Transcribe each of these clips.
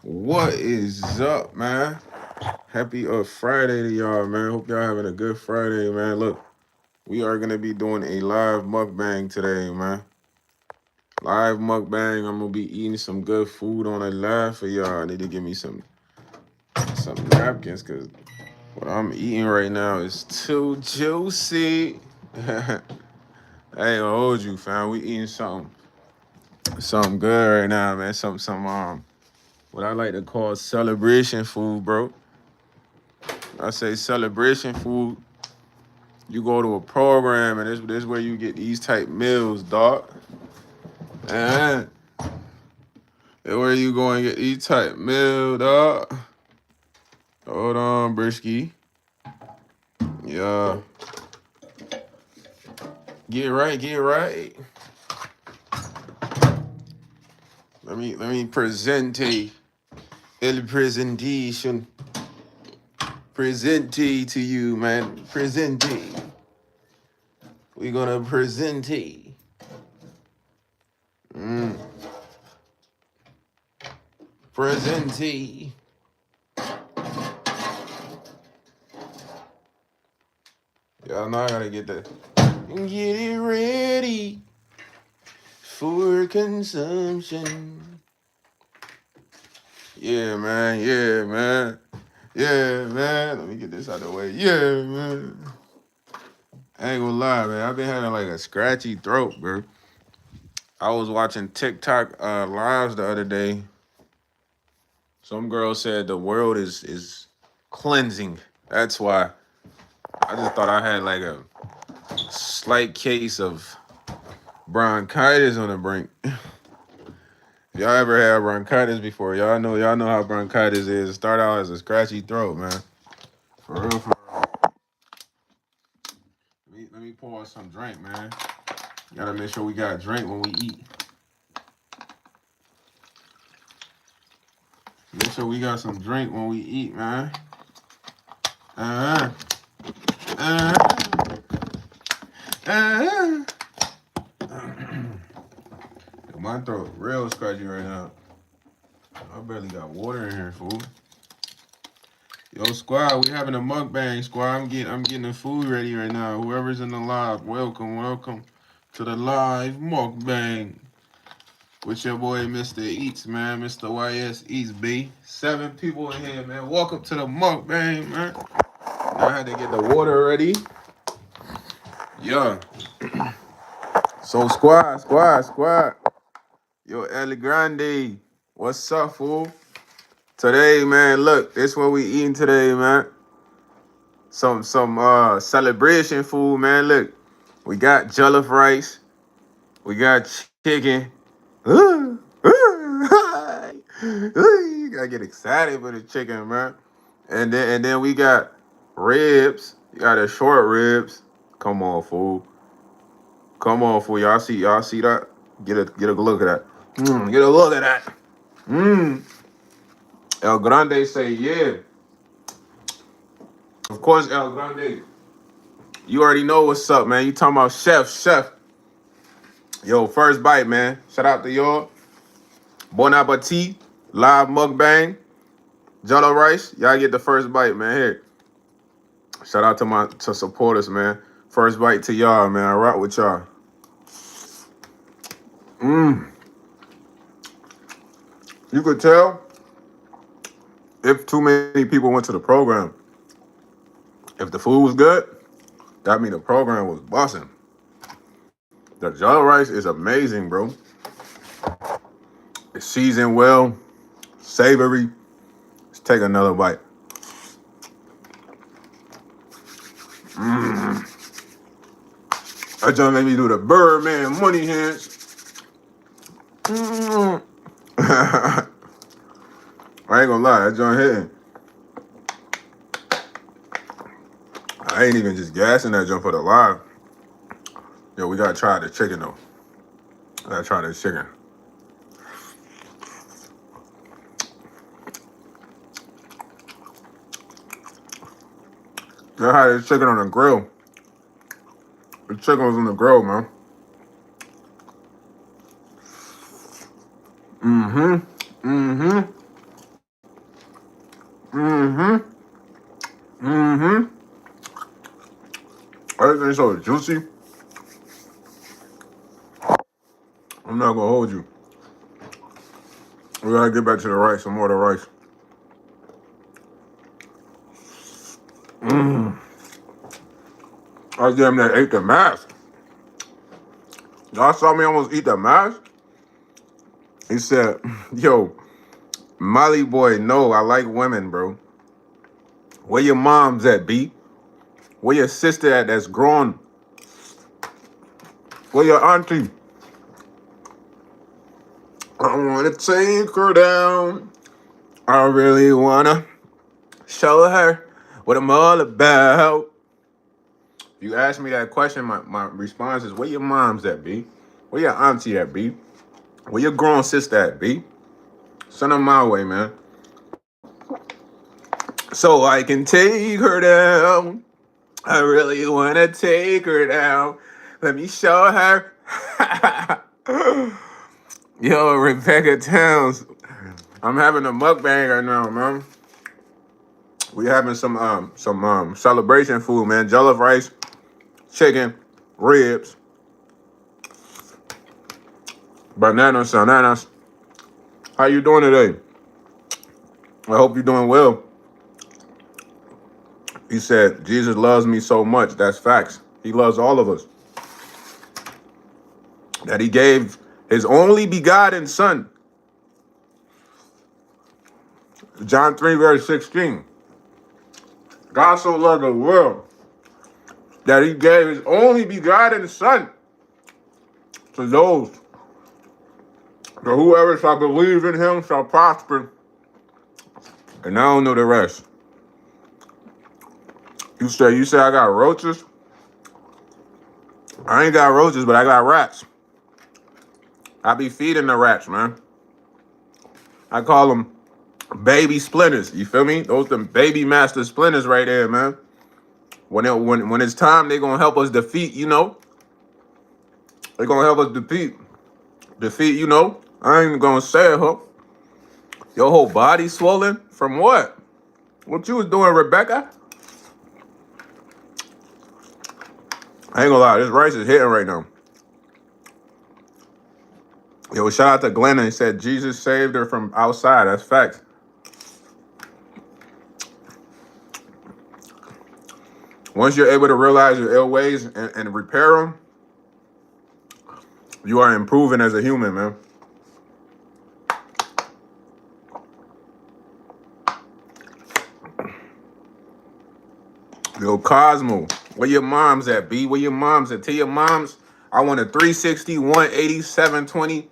What is up, man? Happy Friday to y'all, man. Hope y'all having a good Friday, man. Look, we are gonna be doing a live mukbang today, man. Live mukbang. I'm gonna be eating some good food on a live for y'all. I need to give me some napkins, cause what I'm eating right now is too juicy. I ain't gonna hold you, fam. We eating something good right now, man. Some what I like to call celebration food, bro. I say celebration food. You go to a program and this is where you get these type meals, dog. And where you go and get these type meal, dog. Hold on, Brisky. Yeah. Get right, get right. Let me present el presentation. Present to you, man. Present. We gonna present. Mm. Present. Y'all know I gotta get that. Get it ready for consumption. Yeah, man. Yeah, man. Yeah, man. Let me get this out of the way. Yeah, man. I ain't gonna lie, man. I've been having like a scratchy throat, bro. I was watching TikTok lives the other day. Some girl said the world is cleansing. That's why I just thought I had like a slight case of bronchitis on the brink. Y'all ever had bronchitis before? Y'all know how bronchitis is. It start out as a scratchy throat, man. For real, for real. Let me pour us some drink, man. Gotta make sure we got a drink when we eat. Make sure we got some drink when we eat, man. Uh-huh. Uh-huh. Uh-huh. My throat real scratchy right now. I barely got water in here, fool. Yo, squad, we having a mukbang, squad. I'm getting the food ready right now. Whoever's in the live, welcome to the live mukbang with your boy Mr. Eats, man. Mr. YsEats, B. 7 people in here, man. Welcome to the mukbang, man. I had to get the water ready. Yeah. So squad. Yo, El Grande. What's up, fool? Today, man, look, this what we eating today, man. Some celebration food, man. Look, we got jollof rice, we got chicken. You gotta get excited for the chicken, man. And then we got ribs. You got the short ribs. Come on, fool. Come on, fool. Y'all see that? Get a look at that. Get a look at that. Mm. El Grande say yeah. Of course, El Grande. You already know what's up, man. You talking about chef. Yo, first bite, man. Shout out to y'all. Bon appetit. Live mukbang. Jello rice. Y'all get the first bite, man. Here. Shout out to supporters, man. First bite to y'all, man. I rock with y'all. Mmm. You could tell if too many people went to the program. If the food was good, that mean the program was busting. The jello rice is amazing, bro. It's seasoned well, savory. Let's take another bite. Mmm. That joint made me do the Birdman money hands. Mm. I ain't gonna lie, that joint hitting. I ain't even just gassing that joint for the live. Yo, we gotta try the chicken though. I gotta try this chicken. I had this chicken on the grill. The chicken was on the grill, man. Mm-hmm. Mm-hmm. It's so juicy. I'm not gonna hold you. We gotta get back to the rice. Some more of the rice. I damn near ate the mask. Y'all saw me almost eat the mask? He said, yo, Molly boy, no, I like women, bro. Where your mom's at, B? Where your sister at that's grown? Where your auntie? I wanna take her down. I really wanna show her what I'm all about. You ask me that question, my response is, where your mom's at, B? Where your auntie at, B? Where your grown sister at, B? Send them my way, man. So I can take her down. I really want to take her down. Let me show her. Yo, Rebecca Towns. I'm having a mukbang right now, man. We having some celebration food, man. Jollof rice, chicken, ribs, bananas. How you doing today? I hope you're doing well. He said, Jesus loves me so much. That's facts. He loves all of us. That he gave his only begotten son. John 3, verse 16. God so loved the world that he gave his only begotten son to those that whoever shall believe in him shall prosper. And I don't know the rest. You say I got roaches? I ain't got roaches, but I got rats. I be feeding the rats, man. I call them baby splinters. You feel me? Those them baby master splinters right there, man. When it's time, they gonna help us defeat, you know. They gonna help us defeat, you know. I ain't gonna say it, huh? Your whole body swollen? From what? What you was doing, Rebecca? I ain't gonna lie, this rice is hitting right now. Yo, shout out to Glenna. He said Jesus saved her from outside. That's facts. Once you're able to realize your ill ways and repair them, you are improving as a human, man. Yo, Cosmo, where your mom's at, B? Where your mom's at? Tell your moms I want a 360, 180, 720.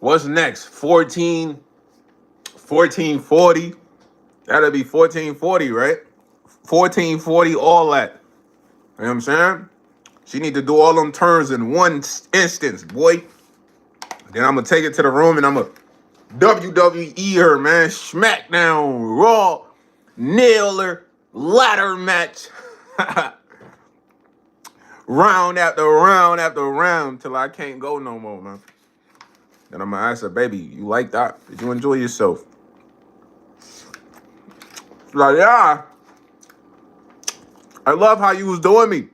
What's next? 1440. That'll be 1440, right? 1440, all that. You know what I'm saying? She need to do all them turns in one instance, boy. Then I'm gonna take it to the room and I'm gonna WWE her, man. Smackdown, Raw, nail her, ladder match. Round after round after round till I can't go no more, man. Then I'm gonna ask her, baby, you like that? Did you enjoy yourself? She's like, yeah. I love how you was doing me.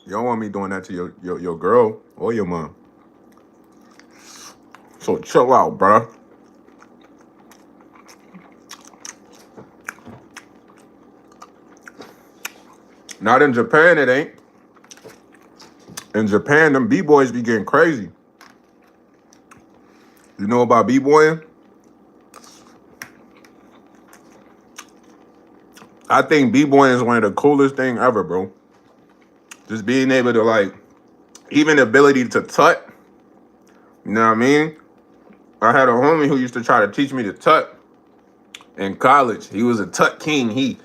You don't want me doing that to your girl or your mom. So chill out, bruh. Not in Japan, it ain't. In Japan, them B-boys be getting crazy. You know about B-boying? I think B-boying is one of the coolest thing ever, bro. Just being able to, like, even the ability to tut. You know what I mean? I had a homie who used to try to teach me to tut in college. He was a tut king.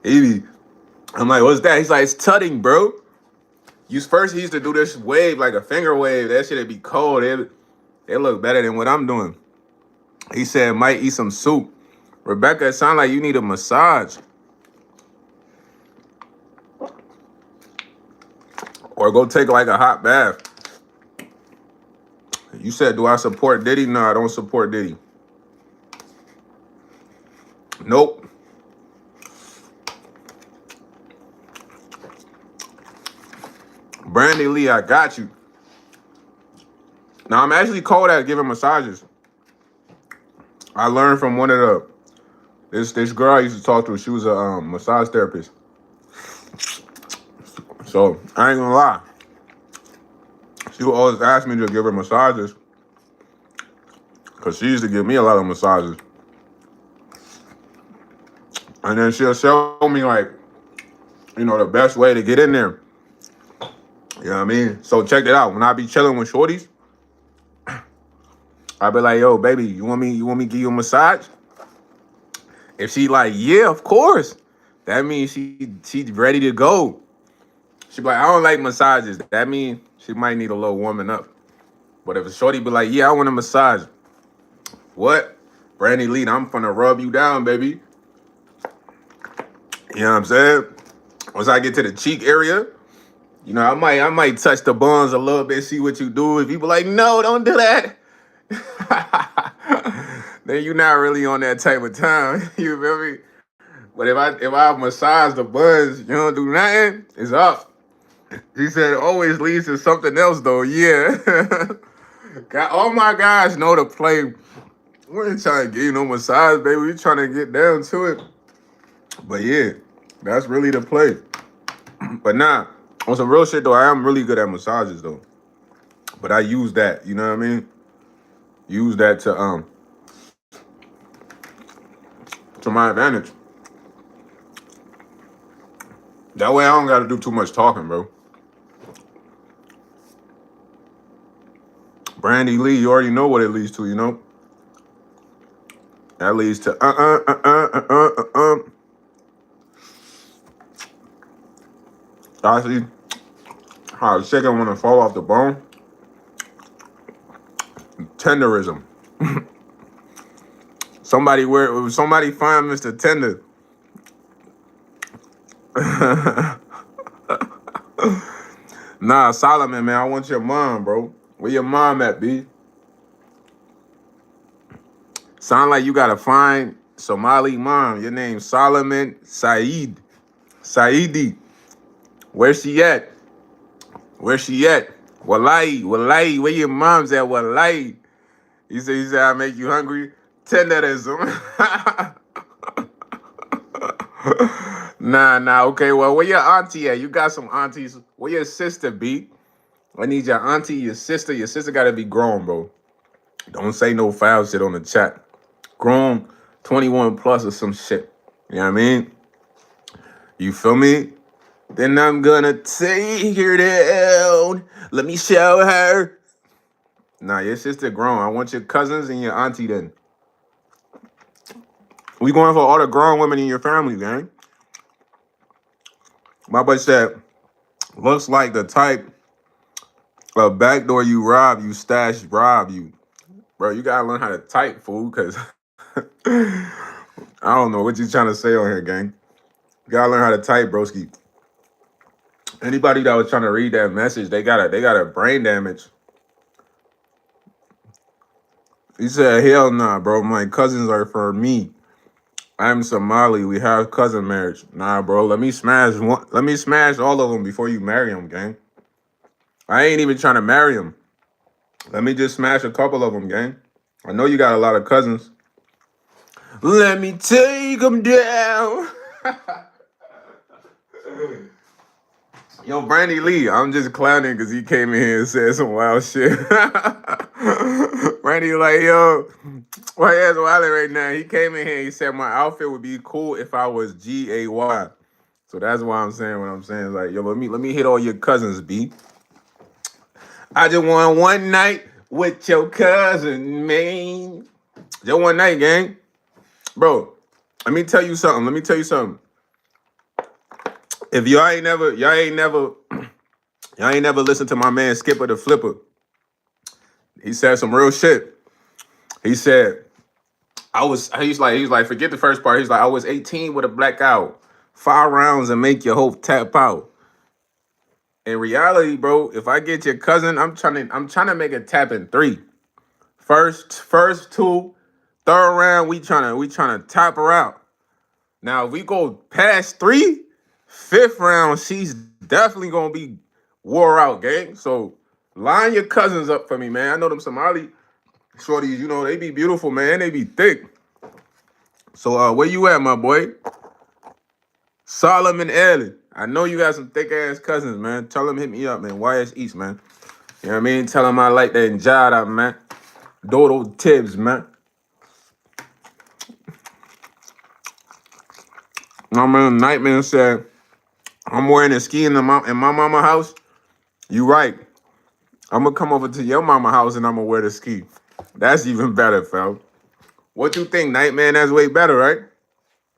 I'm like, what's that? He's like, it's tutting, bro. He used to do this wave, like a finger wave. That shit'd be cold. It look better than what I'm doing. He said, might eat some soup. Rebecca, it sounds like you need a massage. Or go take like a hot bath. You said, do I support Diddy? No, I don't support Diddy. Nope. Brandy Lee, I got you. Now I'm actually cold at giving massages. I learned from one of this girl I used to talk to. She was a massage therapist. So I ain't gonna lie. She would always ask me to give her massages because she used to give me a lot of massages. And then she'll show me like, the best way to get in there. You know what I mean? So check it out. When I be chilling with shorties, I be like, yo, baby, you want me to give you a massage? If she like, yeah, of course. That means she's ready to go. She be like, I don't like massages. That means she might need a little warming up. But if a shorty be like, yeah, I want a massage. What? Brandy Lee, I'm finna rub you down, baby. You know what I'm saying? Once I get to the cheek area, I might touch the buns a little bit, see what you do. If you be like, no, don't do that. Then you're not really on that type of time. You feel me? But if I massage the buns, you don't do nothing, it's up. He said it always leads to something else though. Yeah. All my guys know to play. We ain't trying to get you no massage, baby. We trying to get down to it. But yeah, that's really the play. But nah, on some real shit though, I am really good at massages though. But I use that, you know what I mean? Use that to my advantage. That way I don't gotta do too much talking, bro. Brandy Lee, you already know what it leads to, you know? That leads to I see how the chicken wanna fall off the bone. Tenderism. Somebody find Mr. Tender. Nah, Solomon, man, I want your mom, bro. Where your mom at, B? Sound like you got a fine Somali mom. Your name's Solomon Saeed. Saidi. Where she at? Where she at? Wallahi, where your mom's at? Wallahi. He said, I make you hungry. Tenderism. Nah, okay, well, where your auntie at? You got some aunties. Where your sister be? I need your auntie, your sister. Your sister gotta be grown, bro. Don't say no foul shit on the chat. Grown, 21 plus or some shit. You know what I mean? You feel me? Then I'm gonna take her down. Let me show her. Nah, your sister grown. I want your cousins and your auntie then. We going for all the grown women in your family, gang. My boy said, looks like the type of backdoor you rob, you stash, rob you. Bro, you gotta learn how to type, fool, because I don't know what you trying to say on here, gang. You gotta learn how to type, broski. Anybody that was trying to read that message, they got a brain damage. He said, hell nah, bro. My cousins are for me. I'm Somali. We have cousin marriage. Nah, bro. Let me smash all of them before you marry them, gang. I ain't even trying to marry them. Let me just smash a couple of them, gang. I know you got a lot of cousins. Let me take them down. Yo, Brandy Lee, I'm just clowning because he came in here and said some wild shit. Brandy like, yo, why ass wilding right now? He came in here, he said my outfit would be cool if I was GAY. So that's why I'm saying what I'm saying. Like, yo, let me hit all your cousins, B. I just want one night with your cousin, man. Just one night, gang. Bro, let me tell you something. If y'all ain't never listened to my man Skipper the Flipper. He said some real shit. He said, he's like, forget the first part. He's like, I was 18 with a blackout. 5 rounds and make your hope tap out. In reality, bro, if I get your cousin, I'm trying to make it tap in 3. First 2, third round, we trying to tap her out. Now, if we go past 3, 5th round, she's definitely gonna be wore out, gang. So line your cousins up for me, man. I know them Somali shorties, you know, they be beautiful, man. They be thick. So where you at, my boy? Solomon Allen. I know you got some thick ass cousins, man. Tell them hit me up, man. YsEats, man. You know what I mean? Tell them I like that Njada, man. Dodo Tibbs, man. My man Nightman said, I'm wearing a ski in my mama house. You right. I'm gonna come over to your mama house and I'm gonna wear the ski. That's even better, fam. What you think, Nightman? That's way better, right?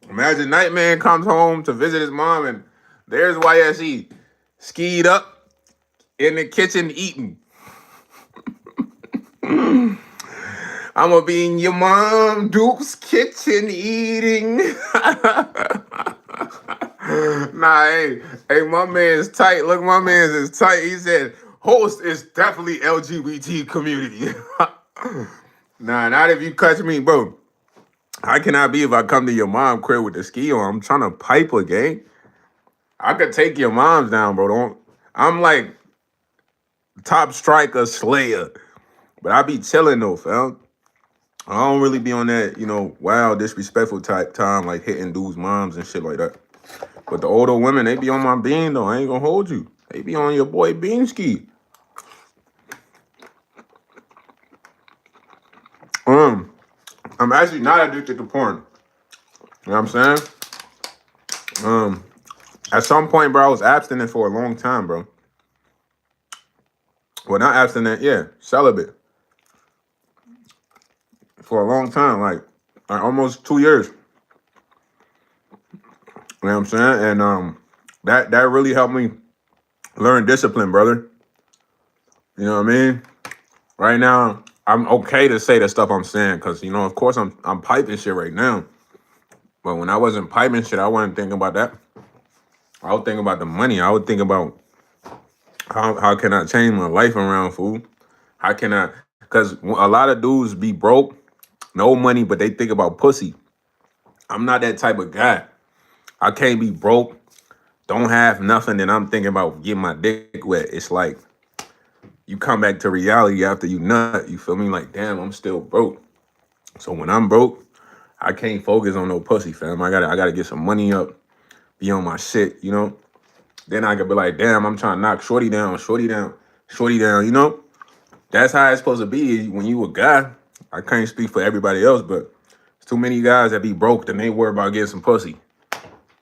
Imagine Nightman comes home to visit his mom and there's YSE skied up in the kitchen eating. I'm gonna be in your mom Duke's kitchen eating. Nah, hey, my man's tight. Look, my man's is tight. He said, host is definitely LGBT community. Nah, not if you catch me, bro. How can I be if I come to your mom crib with the ski on? I'm trying to pipe her, gang. I could take your moms down, bro. I'm like top striker slayer. But I be chilling though, fam. I don't really be on that, you know, wild, disrespectful type time, like hitting dudes' moms and shit like that. But the older women, they be on my bean though. I ain't gonna hold you. They be on your boy Beansky. I'm actually not addicted to porn. You know what I'm saying? At some point, bro, I was abstinent for a long time, bro. Well, not abstinent, yeah, celibate for a long time, like almost 2 years. You know what I'm saying? And that really helped me learn discipline, brother. You know what I mean? Right now, I'm okay to say the stuff I'm saying because, you know, of course I'm piping shit right now. But when I wasn't piping shit, I wasn't thinking about that. I would think about the money. I would think about how can I change my life around, fool? How can I? Because a lot of dudes be broke, no money, but they think about pussy. I'm not that type of guy. I can't be broke, don't have nothing, and I'm thinking about getting my dick wet. It's like you come back to reality after you nut. You feel me? Like, damn, I'm still broke. So when I'm broke, I can't focus on no pussy, fam. I gotta get some money up, be on my shit, you know? Then I could be like, damn, I'm trying to knock shorty down, you know? That's how it's supposed to be when you a guy. I can't speak for everybody else, but there's too many guys that be broke and they worry about getting some pussy.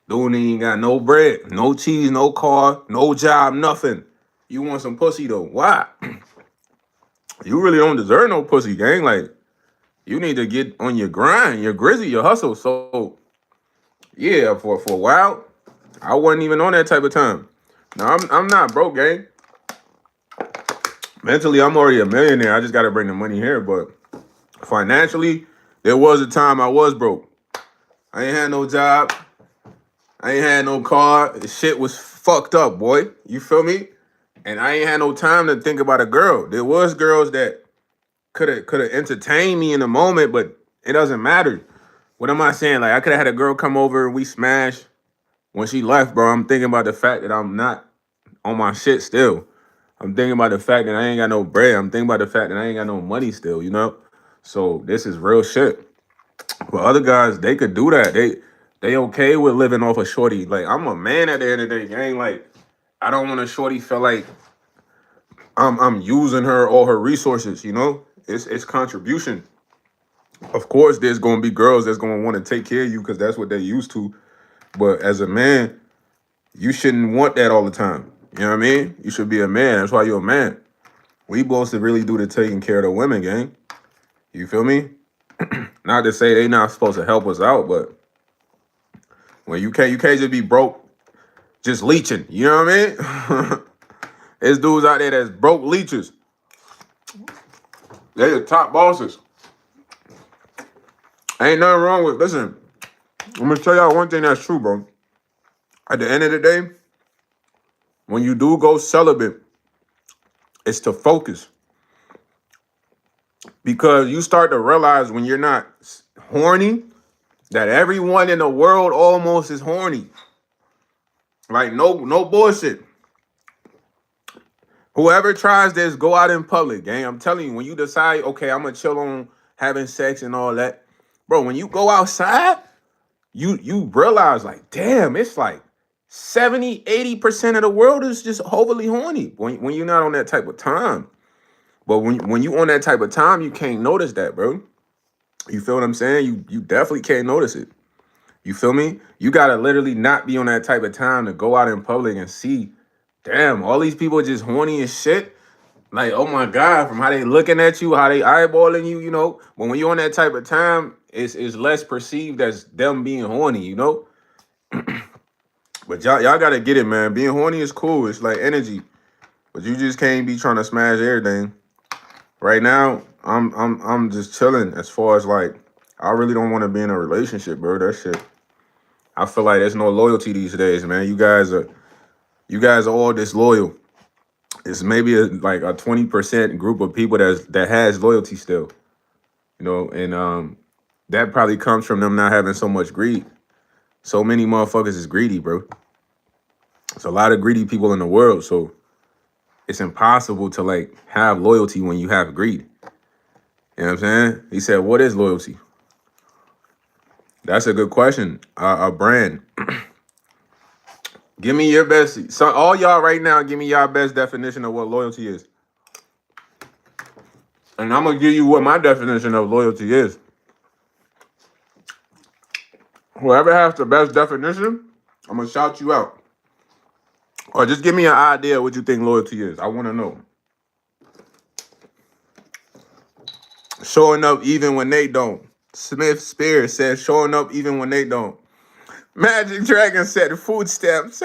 Dude ain't got no bread, no cheese, no car, no job, nothing. You want some pussy though. Why? You really don't deserve no pussy, gang. Like, you need to get on your grind, your grizzy, your hustle. So, yeah, for a while, I wasn't even on that type of time. Now, I'm not broke, gang. Mentally, I'm already a millionaire. I just got to bring the money here. But financially, there was a time I was broke. I ain't had no job. I ain't had no car. The shit was fucked up, boy. You feel me? And I ain't had no time to think about a girl. There was girls that could have entertained me in the moment, but it doesn't matter. What am I saying? Like, I could have had a girl come over and we smash. When she left, bro, I'm thinking about the fact that I'm not on my shit still. I'm thinking about the fact that I ain't got no bread. I'm thinking about the fact that I ain't got no money still, you know? So this is real shit. But other guys, they could do that. They okay with living off a shorty. Like, I'm a man at the end of the day, gang. Like, I don't want a shorty feel like I'm using her or her resources, you know? It's contribution. Of course, there's gonna be girls that's gonna want to take care of you because that's what they're used to. But as a man, you shouldn't want that all the time. You know what I mean? You should be a man. That's why you're a man. We supposed to really do the taking care of the women, gang. You feel me? Not to say they not supposed to help us out, but when you can't just be broke, just leeching. You know what I mean? There's dudes out there that's broke leeches. They the top bosses. Ain't nothing wrong with, listen, I'm gonna tell y'all one thing that's true, bro. At the end of the day, when you do go celibate, it's to focus. Because you start to realize when you're not horny, that everyone in the world almost is horny. Like, no bullshit. Whoever tries this, go out in public, gang. I'm telling you, when you decide, okay, I'm gonna chill on having sex and all that, bro. When you go outside, you realize like, damn, it's like 70, 80% of the world is just overly horny when you're not on that type of time. But when you on that type of time, you can't notice that, bro. You feel what I'm saying? You definitely can't notice it. You feel me? You gotta literally not be on that type of time to go out in public and see, damn, all these people just horny as shit. Like, oh my God, from how they looking at you, how they eyeballing you, you know. But when you're on that type of time, it's less perceived as them being horny, you know. But y'all gotta get it, man. Being horny is cool. It's like energy. But you just can't be trying to smash everything. Right now, I'm just chilling as far as like I really don't want to be in a relationship, bro. That shit. I feel like there's no loyalty these days, man. You guys are all disloyal. It's maybe like a 20% group of people that has loyalty still, you know, and that probably comes from them not having so much greed. So many motherfuckers is greedy, bro. There's a lot of greedy people in the world, so it's impossible to like have loyalty when you have greed. You know what I'm saying? He said, "What is loyalty?" That's a good question. A brand. Give me your best. So all y'all right now, give me y'all best definition of what loyalty is. And I'm gonna give you what my definition of loyalty is. Whoever has the best definition, I'm gonna shout you out. Or just give me an idea of what you think loyalty is. I wanna know. Showing up even when they don't. Smith Spears says showing up even when they don't. Magic Dragon said footsteps.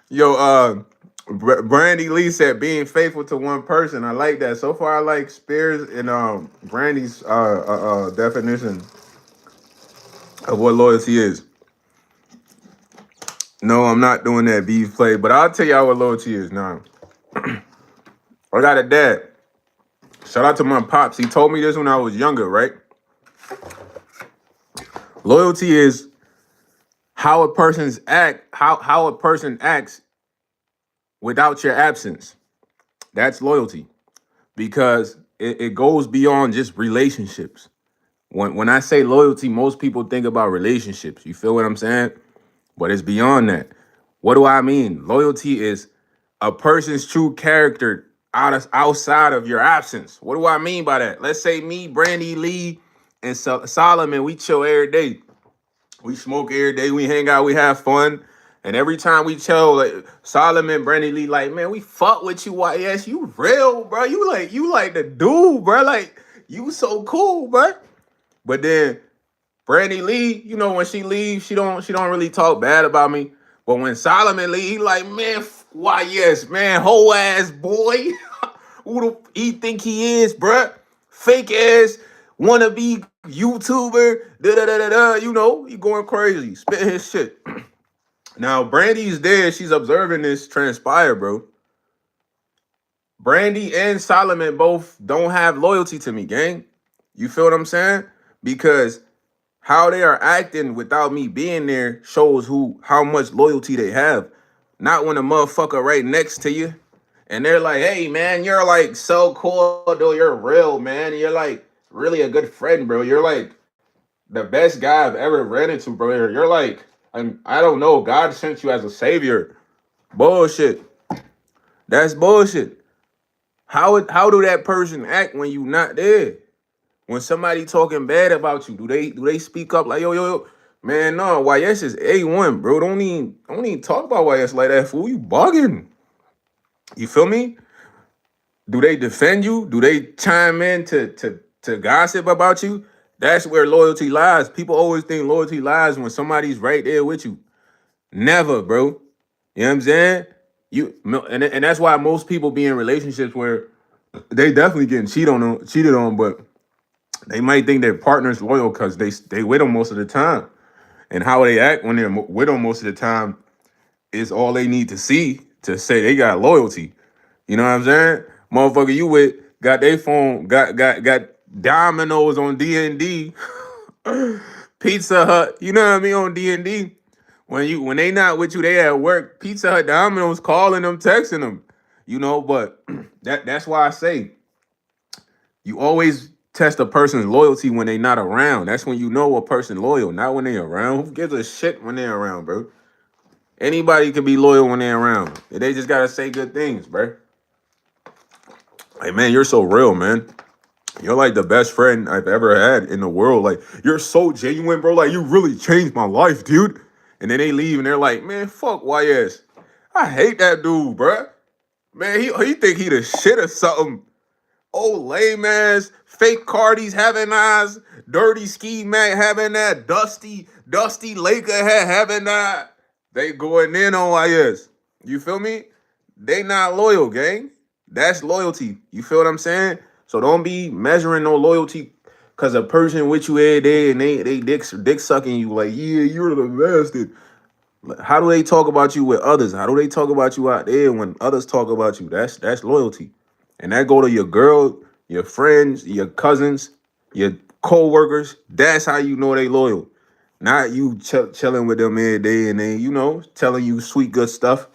Yo, Brandy Lee said being faithful to one person. I like that. So far, I like Spears and Brandy's definition of what loyalty is. No, I'm not doing that beef play, but I'll tell y'all what loyalty is now. I got a dad. Shout out to my pops. He told me this when I was younger, right? Loyalty is how a person's how a person acts without your absence. That's loyalty because it goes beyond just relationships. When I say loyalty, most people think about relationships. You feel what I'm saying? But it's beyond that. What do I mean? Loyalty is a person's true character outside of your absence. What do I mean by that? Let's say me, Brandy Lee, and Solomon, we chill every day. We smoke every day. We hang out. We have fun. And every time we chill, like Solomon, Brandy Lee, like, man, we fuck with you. YS, you real, bro. You like the dude, bro. Like, you so cool, bro. But then Brandy Lee, you know, when she leaves, she don't really talk bad about me. But when Solomon leave, he like, man, YS, man, whole ass boy. Who do he think he is, bruh? Fake ass, wannabe YouTuber, da da da da da. You know, he going crazy, spitting his shit. Now, Brandy's there. She's observing this transpire, bro. Brandy and Solomon both don't have loyalty to me, gang. You feel what I'm saying? Because how they are acting without me being there shows how much loyalty they have. Not when a motherfucker right next to you and they're like, hey man, you're like so cool, though. You're real, man. You're like really a good friend, bro. You're like the best guy I've ever ran into, bro. You're like, I don't know, God sent you as a savior. Bullshit. That's bullshit. How do that person act when you not there? When somebody talking bad about you, do they speak up like yo, man? No, YS is A1, bro. Don't even talk about YS like that, fool. You bugging. You feel me? Do they defend you? Do they chime in to gossip about you? That's where loyalty lies. People always think loyalty lies when somebody's right there with you. Never, bro. You know what I'm saying? And that's why most people be in relationships where they definitely getting cheated on, but they might think their partner's loyal because they with them most of the time. And how they act when they're with them most of the time is all they need to see to say they got loyalty. You know what I'm saying? Motherfucker, you with got their phone, got Domino's on D&D, Pizza Hut, you know what I mean, on D&D. When they not with you, they at work, Pizza Hut, Domino's calling them, texting them. But that's why I say you always test a person's loyalty when they not around. That's when you know a person loyal, not when they around. Who gives a shit when they're around, bro? Anybody can be loyal when they're around. They just gotta say good things, bro. Like, man, you're so real, man. You're like the best friend I've ever had in the world. Like, you're so genuine, bro. Like, you really changed my life, dude. And then they leave and they're like, man, fuck YS. I hate that dude, bro. Man, he think he the shit or something. Old lame ass, fake Cardi's having eyes, dirty ski mat having that, dusty Laker hat having that. They going in on YS. You feel me? They not loyal, gang. That's loyalty. You feel what I'm saying? So don't be measuring no loyalty because a person with you every day and they dick sucking you like, yeah, you're the bastard. How do they talk about you with others? How do they talk about you out there when others talk about you? That's loyalty. And that go to your girl, your friends, your cousins, your co-workers. That's how you know they loyal. Not you chilling with them every day and they, telling you sweet good stuff.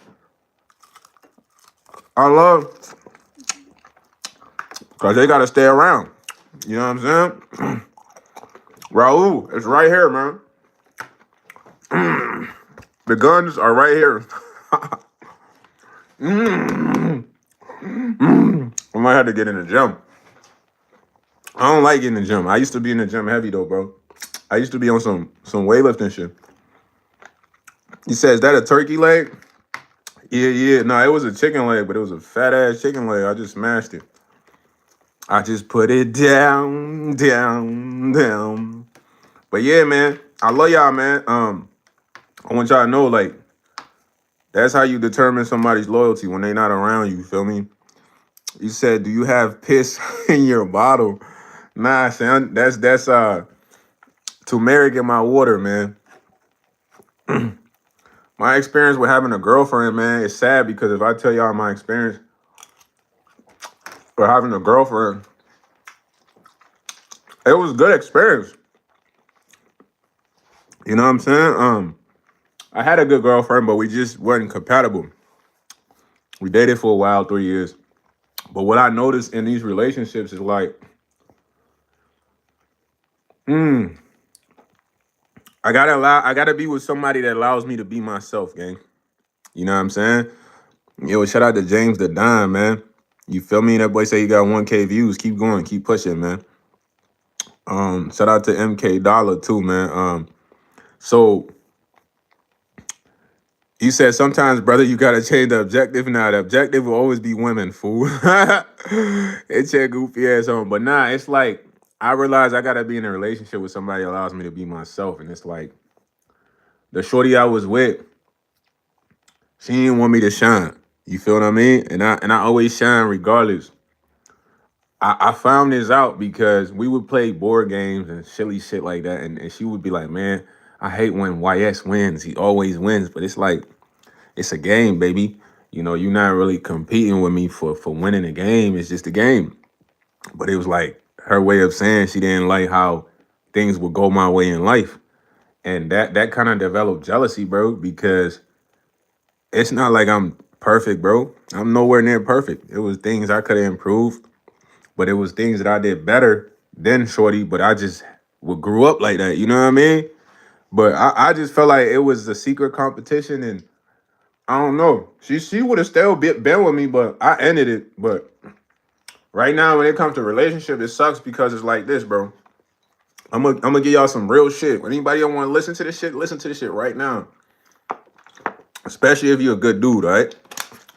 I love because they gotta stay around. You know what I'm saying? Raul, it's right here, man. The guns are right here. I might have to get in the gym. I don't like getting in the gym. I used to be in the gym heavy though, bro. I used to be on some weightlifting shit. He says, that a turkey leg? Yeah. No, it was a chicken leg, but it was a fat ass chicken leg. I just smashed it. I just put it down. But yeah, man, I love y'all, man. I want y'all to know, like, that's how you determine somebody's loyalty when they not around you. Feel me? You said, do you have piss in your bottle? Nah, son, that's turmeric in my water, man. My experience with having a girlfriend, man, is sad because if I tell y'all my experience with having a girlfriend, it was a good experience. You know what I'm saying? I had a good girlfriend, but we just weren't compatible. We dated for a while, 3 years. But what I noticed in these relationships is like, I gotta be with somebody that allows me to be myself, gang. You know what I'm saying? Yo, shout out to James the Dime, man. You feel me? That boy say he got 1K views. Keep going, keep pushing, man. Shout out to MK Dollar too, man. So you said sometimes, brother, you gotta change the objective. Now the objective will always be women, fool. It's your goofy ass on. But nah, it's like I realize I gotta be in a relationship with somebody that allows me to be myself. And it's like the shorty I was with, she didn't want me to shine. You feel what I mean? And I always shine regardless. I found this out because we would play board games and silly shit like that. And she would be like, man, I hate when YS wins. He always wins. But it's like, it's a game, baby. You're not really competing with me for winning a game. It's just a game. But it was like her way of saying she didn't like how things would go my way in life. And that kind of developed jealousy, bro, because it's not like I'm perfect, bro. I'm nowhere near perfect. It was things I could have improved, but it was things that I did better than Shorty, but I just grew up like that. You know what I mean? But I just felt like it was a secret competition, and I don't know. She would have still been with me, but I ended it. But right now, when it comes to relationship, it sucks because it's like this, bro. I'm gonna give y'all some real shit. Anybody don't want to listen to this shit, listen to this shit right now. Especially if you're a good dude, right?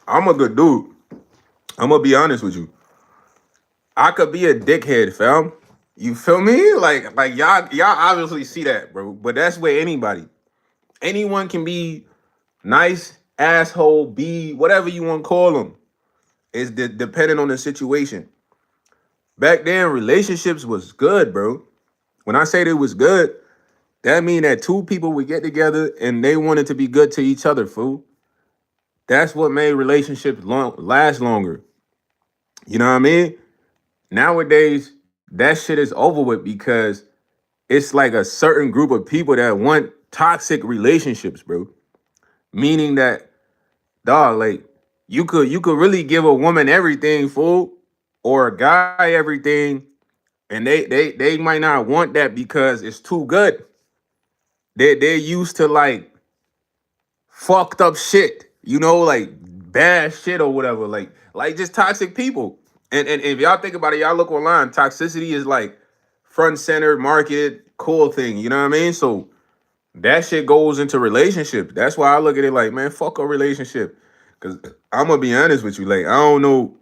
I'm a good dude. I'm gonna be honest with you. I could be a dickhead, fam. You feel me? Like y'all obviously see that, bro. But that's where anyone can be nice, asshole, be whatever you want to call them. It's depending on the situation. Back then, relationships was good, bro. When I say it was good, that mean that two people would get together and they wanted to be good to each other, fool. That's what made relationships last longer. You know what I mean? Nowadays, that shit is over with because it's like a certain group of people that want toxic relationships, bro. Meaning that, dog, like, you could really give a woman everything, fool, or a guy everything, and they might not want that because it's too good. They're used to like fucked up shit, like bad shit or whatever, like just toxic people. And if y'all think about it, y'all look online, toxicity is like front center marketed cool thing. You know what I mean? So that shit goes into relationships. That's why I look at it like, man, fuck a relationship. Cause I'm gonna be honest with you, like I don't know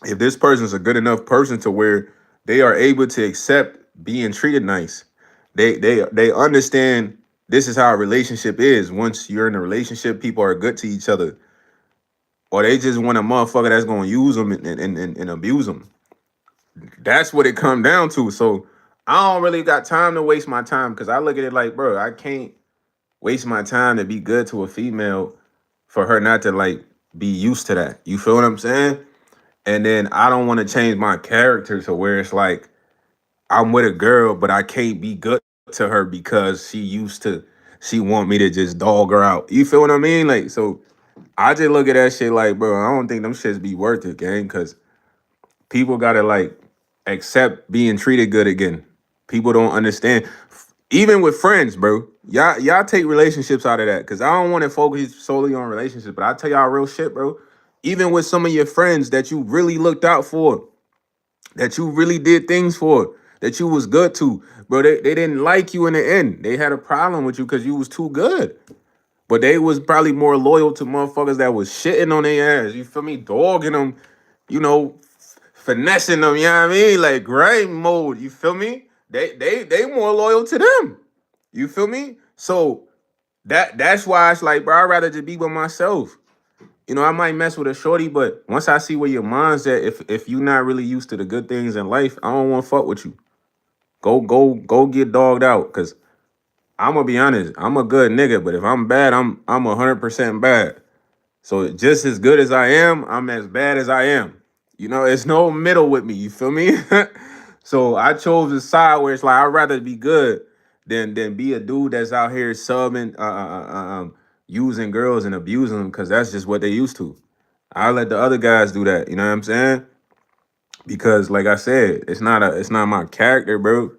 if this person's a good enough person to where they are able to accept being treated nice. They understand this is how a relationship is. Once you're in a relationship, people are good to each other, or they just want a motherfucker that's gonna use them and abuse them. That's what it come down to. So I don't really got time to waste my time because I look at it like, bro, I can't waste my time to be good to a female for her not to like be used to that. You feel what I'm saying? And then I don't want to change my character to where it's like I'm with a girl, but I can't be good to her because she want me to just dog her out. You feel what I mean? Like, so I just look at that shit like, bro, I don't think them shits be worth it, gang, because people gotta like accept being treated good again. People don't understand. Even with friends, bro. Y'all take relationships out of that. Cause I don't want to focus solely on relationships. But I tell y'all real shit, bro. Even with some of your friends that you really looked out for, that you really did things for, that you was good to, bro. They didn't like you in the end. They had a problem with you because you was too good. But they was probably more loyal to motherfuckers that was shitting on their ass. You feel me? Dogging them, you know, finessing them, you know what I mean? Like grind mode, you feel me? They more loyal to them. You feel me? So that's why it's like, bro, I'd rather just be with myself. I might mess with a shorty, but once I see where your mind's at, if you're not really used to the good things in life, I don't want to fuck with you. Go get dogged out. Cause I'm gonna be honest, I'm a good nigga, but if I'm bad, I'm 100% bad. So just as good as I am, I'm as bad as I am. It's no middle with me. You feel me? So I chose a side where it's like I'd rather be good than be a dude that's out here subbing, using girls and abusing them because that's just what they used to. I let the other guys do that. You know what I'm saying? Because like I said, it's not my character, bro.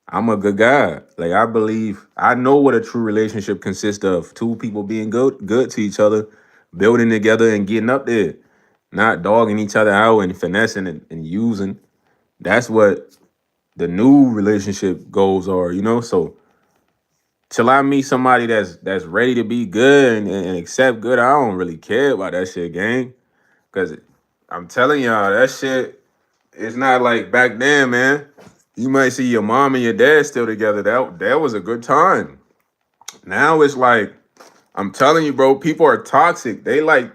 I'm a good guy. Like I know what a true relationship consists of. Two people being good to each other, building together and getting up there. Not dogging each other out and finessing and using. That's what the new relationship goals are. So till I meet somebody that's ready to be good and accept good, I don't really care about that shit, gang. Cause I'm telling y'all, that shit it's not like back then, man. You might see your mom and your dad still together. That was a good time. Now it's like, I'm telling you, bro, people are toxic. They like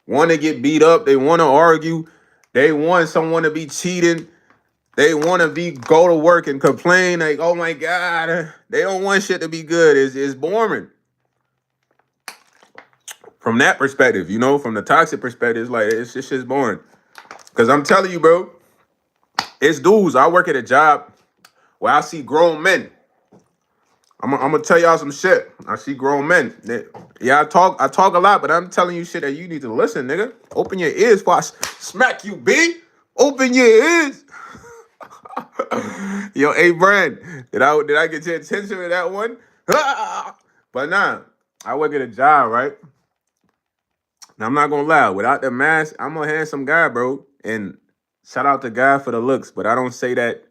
want to get beat up. They want to argue. They want someone to be cheating. They want to be go to work and complain like, oh my God. They don't want shit to be good. It's boring. From that perspective, from the toxic perspective, it's like it's just boring. Cause I'm telling you, bro, it's dudes. I work at a job where I see grown men. I'm gonna tell y'all some shit. I see grown men. Yeah, I talk a lot, but I'm telling you shit that you need to listen, nigga. Open your ears before I smack you, B. Open your ears. Yo, hey, Brand, did I get your attention with that one? But nah, I work at a job, right? Now I'm not gonna lie. Without the mask, I'm a handsome guy, bro. And shout out to God for the looks, but I don't say that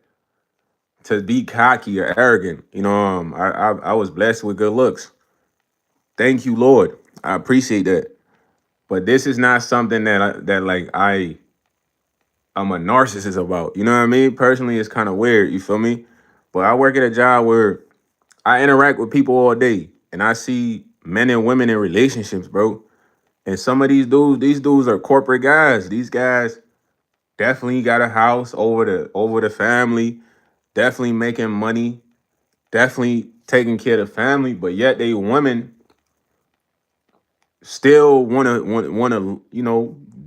to be cocky or arrogant. I was blessed with good looks. Thank you, Lord. I appreciate that. But this is not something that like I'm a narcissist about. You know what I mean? Personally, it's kind of weird. You feel me? But I work at a job where I interact with people all day, and I see men and women in relationships, bro. And some of these dudes are corporate guys. These guys definitely got a house over the family, definitely making money, definitely taking care of the family, but yet they women still wanna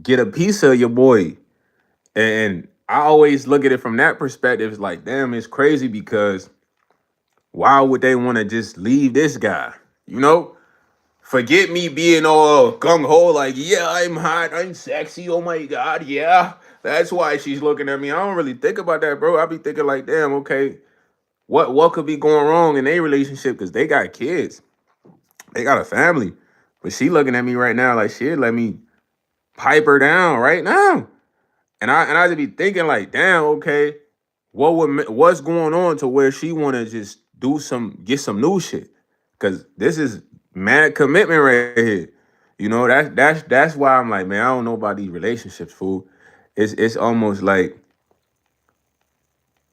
get a piece of your boy. And I always look at it from that perspective. It's like, damn, it's crazy because why would they want to just leave this guy? You know, forget me being all gung-ho, like, yeah, I'm hot, I'm sexy, oh my God, yeah. That's why she's looking at me. I don't really think about that, bro. I be thinking like, damn, okay, what could be going wrong in their relationship? Because they got kids. They got a family. But she looking at me right now like she'd let me pipe her down right now. And I just be thinking like, damn, okay, what's going on to where she want to just get some new shit? Cause this is mad commitment right here. You know, that's why I'm like, man, I don't know about these relationships, fool. It's almost like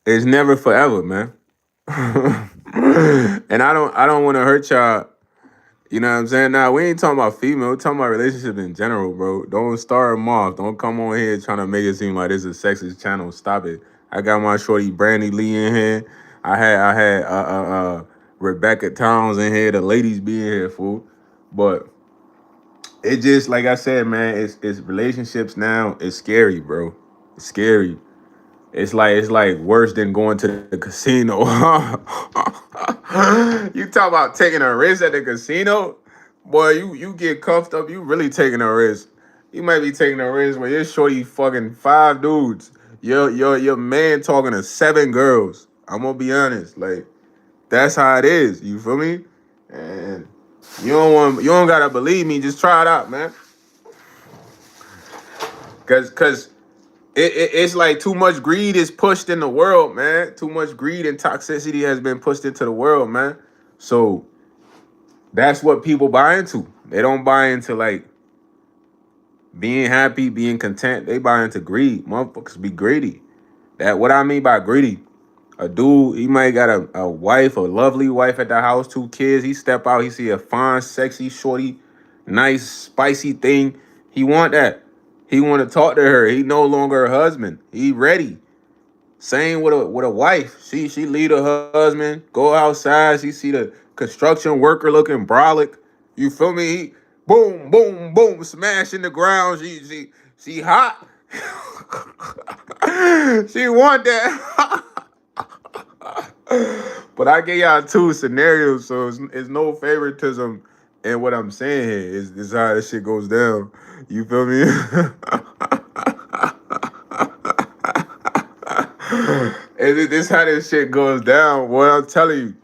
it's never forever, man. And I don't want to hurt y'all. You know what I'm saying? Nah, we ain't talking about female. We're talking about relationship in general, bro. Don't start them off. Don't come on here trying to make it seem like this is a sexist channel. Stop it. I got my shorty Brandy Lee in here. I had Rebecca Towns in here. The ladies be in here, fool. But it just, like I said, man, it's relationships now. It's scary, bro. It's scary. It's like worse than going to the casino. You talk about taking a risk at the casino, boy. You get cuffed up. You really taking a risk. You might be taking a risk when you're shorty fucking 5 dudes. Your man talking to 7 girls. I'm gonna be honest. Like that's how it is. You feel me? And you don't gotta believe me. Just try it out, man. Cause it's like too much greed is pushed in the world, man. Too much greed and toxicity has been pushed into the world, man. So that's what people buy into. They don't buy into like being happy, being content. They buy into greed. Motherfuckers be greedy. That what I mean by greedy. A dude, he might got a wife, a lovely wife at the house, 2 kids. He step out, he see a fine, sexy, shorty, nice, spicy thing. He want that. He want to talk to her. He no longer a husband. He ready. Same with a wife. She lead her husband, go outside. She see the construction worker looking brolic. You feel me? Boom, boom, boom, smash in the ground. She hot. She want that. But I gave y'all 2 scenarios, so it's no favoritism in what I'm saying here. It's how this shit goes down. You feel me? And this how this shit goes down. Boy, I'm telling you,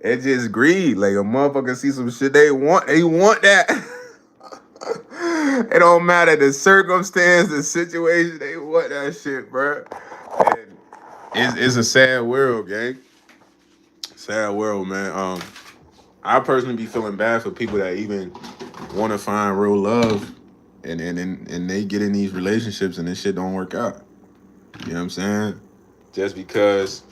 it's just greed. Like a motherfucker see some shit they want that. It don't matter the circumstance, the situation, they want that shit, bro. And it's a sad world, gang. Sad world, man. I personally be feeling bad for people that even want to find real love, and they get in these relationships and this shit don't work out. You know what I'm saying? Just because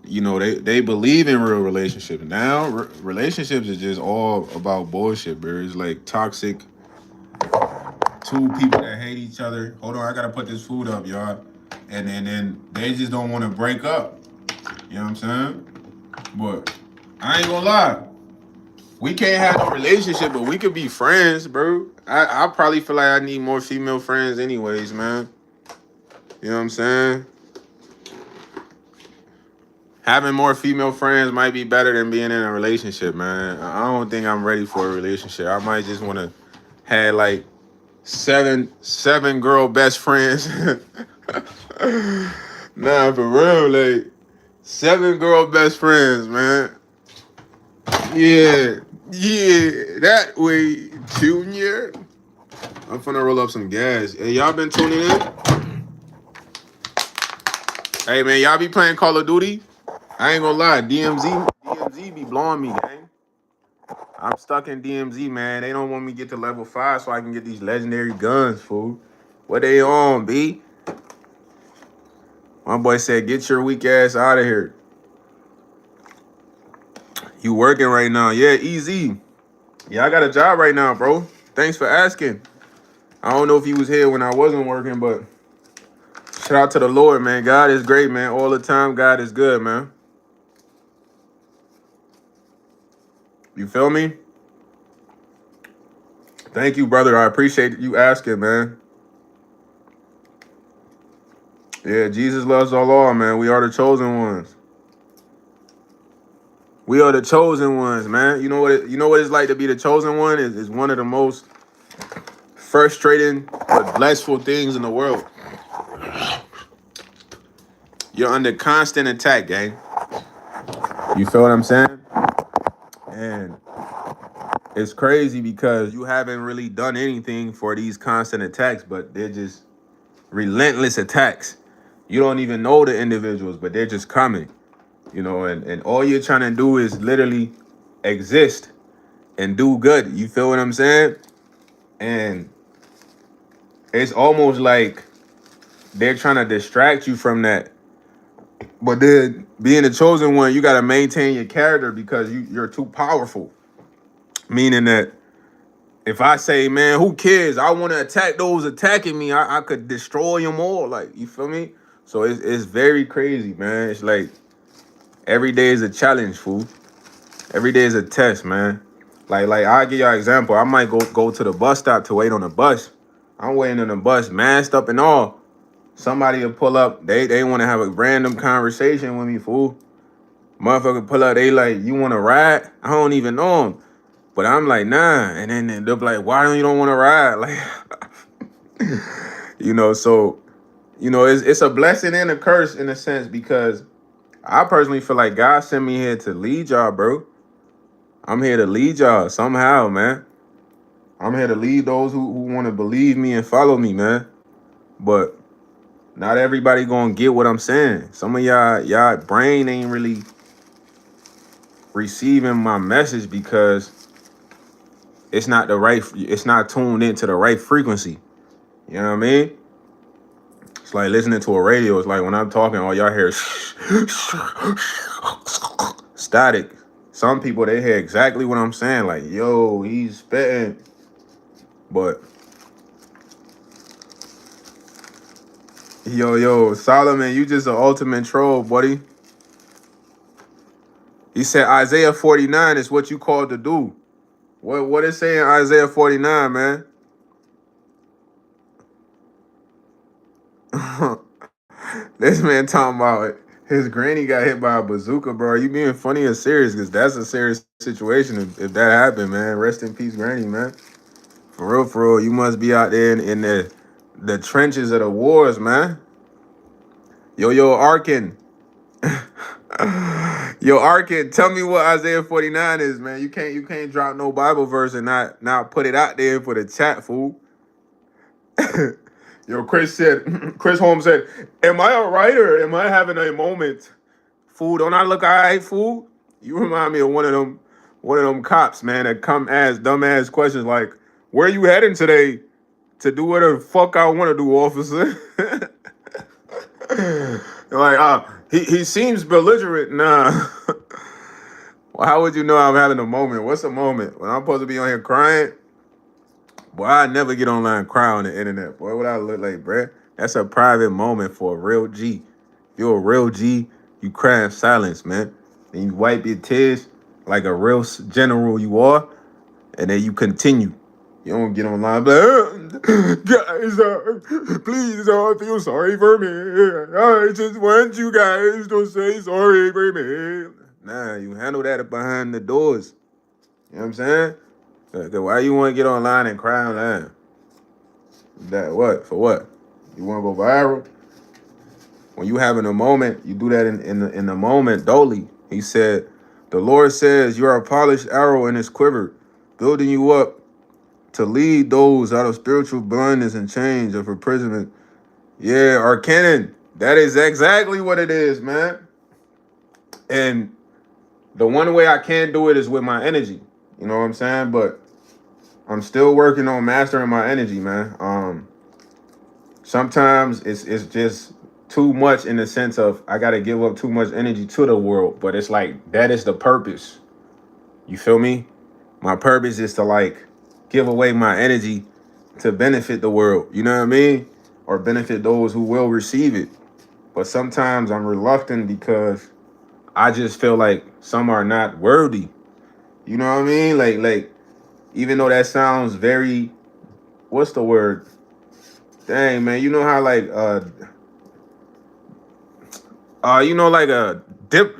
they believe in real relationships. Now relationships is just all about bullshit, bro. It's like toxic. 2 people that hate each other. Hold on, I gotta put this food up, y'all. And then they just don't want to break up. You know what I'm saying? But I ain't gonna lie. We can't have no relationship, but we could be friends, bro. I probably feel like I need more female friends anyways, man. You know what I'm saying? Having more female friends might be better than being in a relationship, man. I don't think I'm ready for a relationship. I might just want to have like seven girl best friends. Nah, for real, like 7 girl best friends, man. Yeah, that way, Junior. I'm finna roll up some gas. Hey, y'all been tuning in? Hey, man, y'all be playing Call of Duty? I ain't gonna lie, DMZ be blowing me, gang. I'm stuck in DMZ, man. They don't want me to get to level 5 so I can get these legendary guns, fool. What they on, B? My boy said, get your weak ass out of here. You working right now? Yeah, easy. Yeah, I got a job right now, bro. Thanks for asking. I don't know if he was here when I wasn't working, but shout out to the Lord, man. God is great, man. All the time, God is good, man. You feel me? Thank you, brother. I appreciate you asking, man. Yeah, Jesus loves all, man. We are the chosen ones. We are the chosen ones, man. You know what it's like to be the chosen one is one of the most frustrating but blissful things in the world. You're under constant attack, gang. You feel what I'm saying? And it's crazy because you haven't really done anything for these constant attacks, but they're just relentless attacks. You don't even know the individuals, but they're just coming, and all you're trying to do is literally exist and do good. You feel what I'm saying? And it's almost like they're trying to distract you from that. But then being the chosen one, you got to maintain your character because you're too powerful. Meaning that if I say, man, who cares? I want to attack those attacking me. I could destroy them all. Like, you feel me? So it's very crazy, man. It's like every day is a challenge, fool. Every day is a test, man. Like I'll give y'all an example. I might go to the bus stop to wait on the bus. I'm waiting on the bus, masked up and all. Somebody will pull up. They want to have a random conversation with me, fool. Motherfucker pull up. They like, you want to ride? I don't even know them. But I'm like, nah. And then they'll be like, why don't want to ride? Like, so, it's a blessing and a curse in a sense because I personally feel like God sent me here to lead y'all, bro. I'm here to lead y'all somehow, man. I'm here to lead those who want to believe me and follow me, man. But not everybody gonna get what I'm saying. Some of y'all brain ain't really receiving my message because it's not tuned into the right frequency. You know what I mean? It's like listening to a radio. It's like when I'm talking, all y'all hear static. Some people, they hear exactly what I'm saying. Like, yo, he's spitting. But yo, Solomon, you just an ultimate troll, buddy. He said Isaiah 49 is what you called to do. What is saying Isaiah 49, man? This man talking about his granny got hit by a bazooka, bro. Are you being funny or serious? Because that's a serious situation if that happened, man. Rest in peace, granny, man. For real, you must be out there in the trenches of the wars, man. Yo, Arkin. Yo, Arkin, tell me what Isaiah 49 is, man. You can't drop no Bible verse and not put it out there for the chat, fool. Yo, Chris Holmes said, am I all right or am I having a moment? Fool, don't I look all right, fool? You remind me of one of them cops, man, that come ask dumbass questions like, where you heading today? To do whatever the fuck I want to do, officer. Like, he seems belligerent. Nah. Well, how would you know I'm having a moment? What's a moment? When I'm supposed to be on here crying? Boy, I never get online cry on the internet. Boy, what I look like, bruh? That's a private moment for a real G. If you're a real G, you cry in silence, man. And you wipe your tears like a real general you are, and then you continue. You don't get online, but guys, please, I feel sorry for me. I just want you guys to say sorry for me. Nah, you handle that behind the doors. You know what I'm saying? Why you want to get online and cry online? That what? For what? You want to go viral? When you having a moment, you do that in the moment. Dolly, he said, the Lord says, you're a polished arrow in his quiver, building you up to lead those out of spiritual blindness and change of imprisonment. Yeah, Arcanon. That is exactly what it is, man. And the one way I can't do it is with my energy. You know what I'm saying? But I'm still working on mastering my energy, man. Sometimes it's just too much in the sense of I gotta give up too much energy to the world. But it's like that is the purpose. You feel me? My purpose is to like give away my energy to benefit the world. You know what I mean? Or benefit those who will receive it. But sometimes I'm reluctant because I just feel like some are not worthy. You know what I mean? Like even though that sounds very, what's the word? Dang, man, you know how like like a dip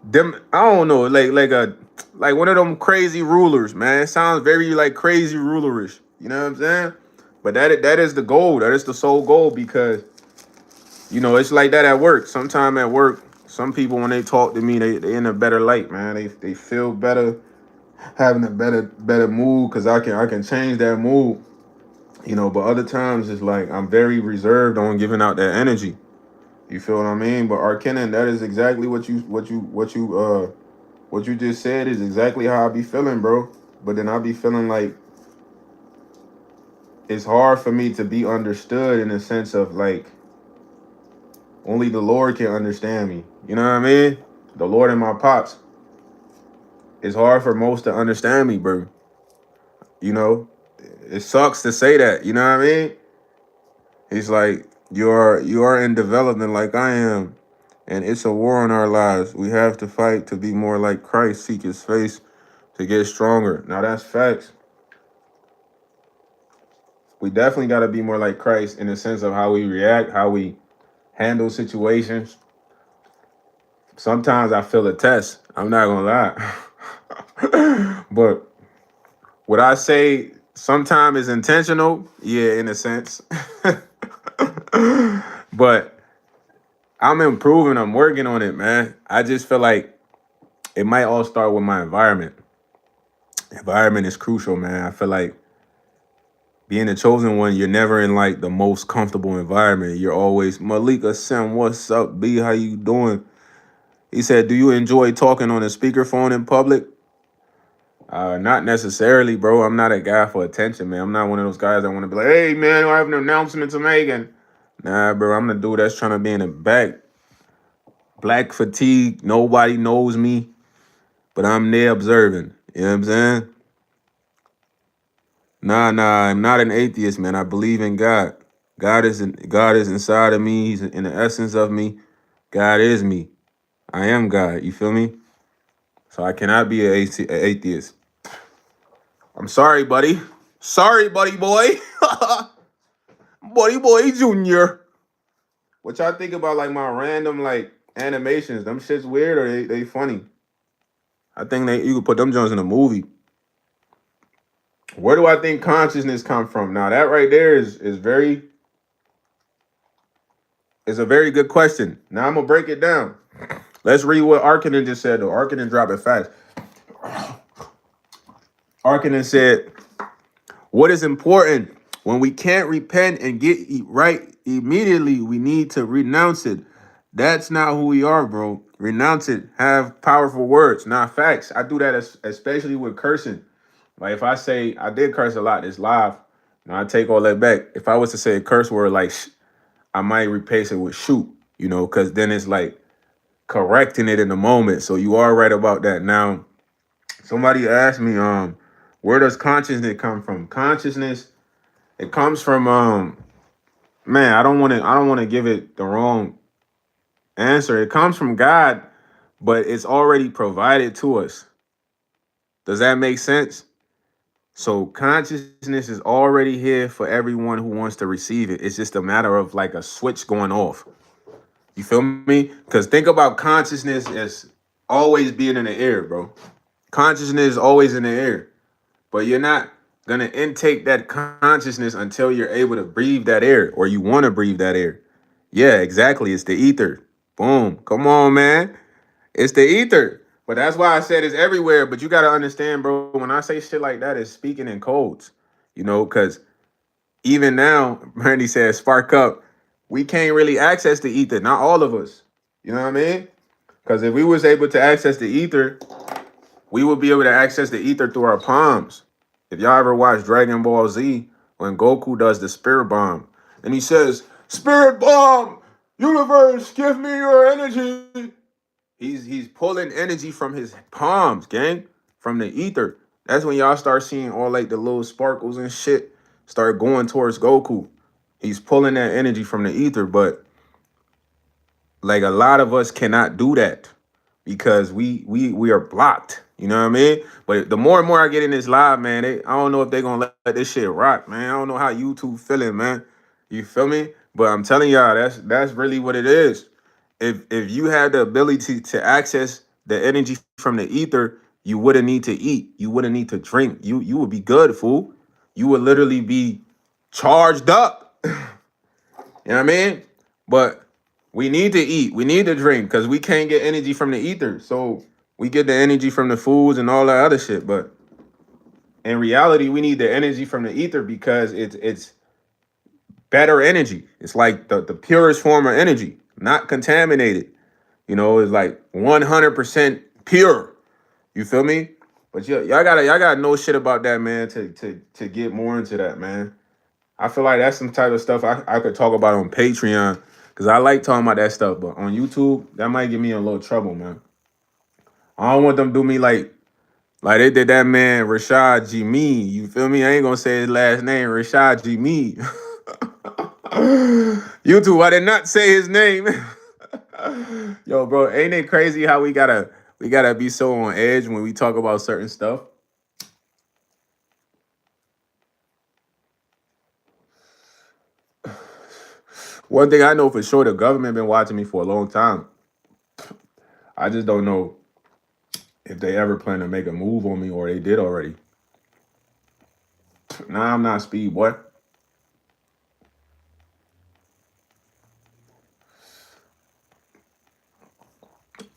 them, I don't know, like one of them crazy rulers, man. It sounds very like crazy rulerish. You know what I'm saying? But that is the goal. That is the sole goal because it's like that at work. Sometime at work, some people when they talk to me, they in a better light, man. They feel better, having a better mood because I can change that mood. But other times it's like I'm very reserved on giving out that energy. You feel what I mean? But Arkenan, that is exactly what you just said is exactly how I be feeling, bro. But then I be feeling like it's hard for me to be understood in the sense of like only the Lord can understand me. You know what I mean? The Lord and my pops. It's hard for most to understand me, bro. You know, it sucks to say that. You know what I mean? He's like, you are in development like I am, and it's a war in our lives. We have to fight to be more like Christ, seek His face to get stronger. Now that's facts. We definitely got to be more like Christ in the sense of how we react, how we handle situations. Sometimes I feel a test. I'm not gonna lie, but would I say sometimes is intentional? Yeah, in a sense. But I'm improving. I'm working on it, man. I just feel like it might all start with my environment. Environment is crucial, man. I feel like being a chosen one, you're never in like the most comfortable environment. You're always Malika Sim, what's up, B? How you doing? He said, do you enjoy talking on a speakerphone in public? Not necessarily, bro. I'm not a guy for attention, man. I'm not one of those guys that want to be like, hey man, I have an announcement to make. And nah, bro, I'm the dude that's trying to be in the back. Black fatigue, nobody knows me, but I'm there observing. You know what I'm saying? Nah, I'm not an atheist, man. I believe in God. God is inside of me. He's in the essence of me. God is me. I am God. You feel me? So I cannot be an atheist. I'm sorry, buddy. Sorry, buddy boy. Buddy boy junior. What y'all think about like my random like animations? Them shit's weird or they funny? I think you could put them joints in a movie. Where do I think consciousness come from? Now that right there is a very good question. Now I'm gonna break it down. Let's read what Arkinen just said though. Arkinen drop it fast. Arkinen said, what is important when we can't repent and get right immediately, we need to renounce it. That's not who we are, bro. Renounce it. Have powerful words, not facts. I do that especially with cursing. Like if I say I did curse a lot, it's live. I take all that back. If I was to say a curse word like I might replace it with shoot, because then it's like correcting it in the moment. So you are right about that. Now, somebody asked me, where does consciousness come from? Consciousness, it comes from man, I don't want to give it the wrong answer. It comes from God, but it's already provided to us. Does that make sense? So consciousness is already here for everyone who wants to receive it. It's just a matter of like a switch going off. You feel me? Because think about consciousness as always being in the air, bro. Consciousness is always in the air, but you're not gonna intake that consciousness until you're able to breathe that air or you want to breathe that air. Yeah, exactly. It's the ether. Boom. Come on, man. It's the ether. But that's why I said it's everywhere. But you got to understand, bro, when I say shit like that, it's speaking in codes, because even now, Brandy says, spark up. We can't really access the ether. Not all of us. You know what I mean? Because if we was able to access the ether, we would be able to access the ether through our palms. If y'all ever watch Dragon Ball Z, when Goku does the spirit bomb, and he says, spirit bomb, universe, give me your energy. He's pulling energy from his palms, gang, from the ether. That's when y'all start seeing all like the little sparkles and shit start going towards Goku. He's pulling that energy from the ether, but like a lot of us cannot do that because we are blocked. You know what I mean? But the more and more I get in this live, man, I don't know if they're gonna let this shit rock, man. I don't know how YouTube feeling, man. You feel me? But I'm telling y'all, that's really what it is. If you have the ability to access the energy from the ether, you wouldn't need to eat. You wouldn't need to drink. You would be good, fool. You would literally be charged up. You know what I mean? But we need to eat. We need to drink because we can't get energy from the ether. So we get the energy from the foods and all that other shit. But in reality, we need the energy from the ether because it's better energy. It's like the purest form of energy, not contaminated. You know, it's like 100% pure. You feel me? But y'all gotta know shit about that, man, to get more into that, man. I feel like that's some type of stuff I could talk about on Patreon. Cause I like talking about that stuff, but on YouTube, that might get me in a little trouble, man. I don't want them to do me like they did that man Rashad G. Me. You feel me? I ain't gonna say his last name, Rashad G. Me. YouTube, I did not say his name. Yo, bro, ain't it crazy how we gotta be so on edge when we talk about certain stuff? One thing I know for sure, the government been watching me for a long time. I just don't know if they ever plan to make a move on me or they did already. Nah, I'm not speed, boy.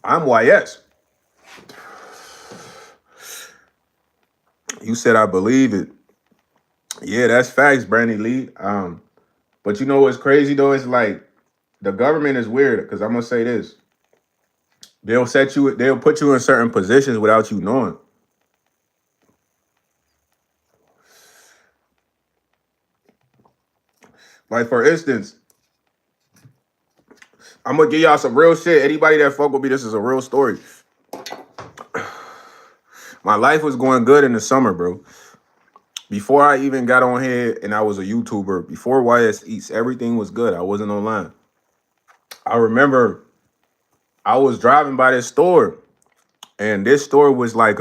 I'm YS. You said I believe it. Yeah, that's facts, Brandy Lee. But you know what's crazy though? It's like the government is weird because I'm gonna say this. They'll put you in certain positions without you knowing. Like for instance, I'm gonna give y'all some real shit. Anybody that fuck with me, this is a real story. My life was going good in the summer, bro. Before I even got on here and I was a YouTuber, before YsEats, everything was good. I wasn't online. I remember I was driving by this store, and this store was like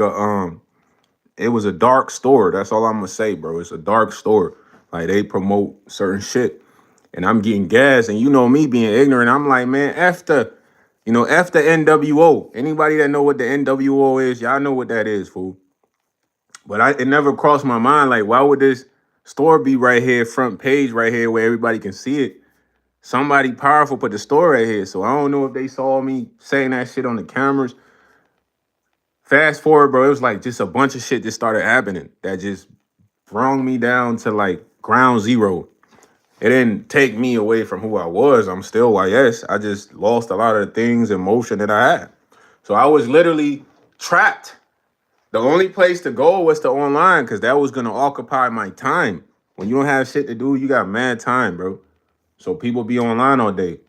it was a dark store. That's all I'm gonna say, bro. It's a dark store. Like they promote certain shit. And I'm getting gas, and you know me being ignorant, I'm like, man, F the NWO. Anybody that know what the NWO is, y'all know what that is, fool. But it never crossed my mind, like, why would this store be right here, front page right here, where everybody can see it? Somebody powerful put the store right here, so I don't know if they saw me saying that shit on the cameras. Fast forward, bro, it was like just a bunch of shit just started happening that just brought me down to like ground zero. It didn't take me away from who I was. I'm still YS. I just lost a lot of the things and motion that I had. So I was literally trapped. The only place to go was to online because that was gonna occupy my time. When you don't have shit to do, you got mad time, bro. So people be online all day.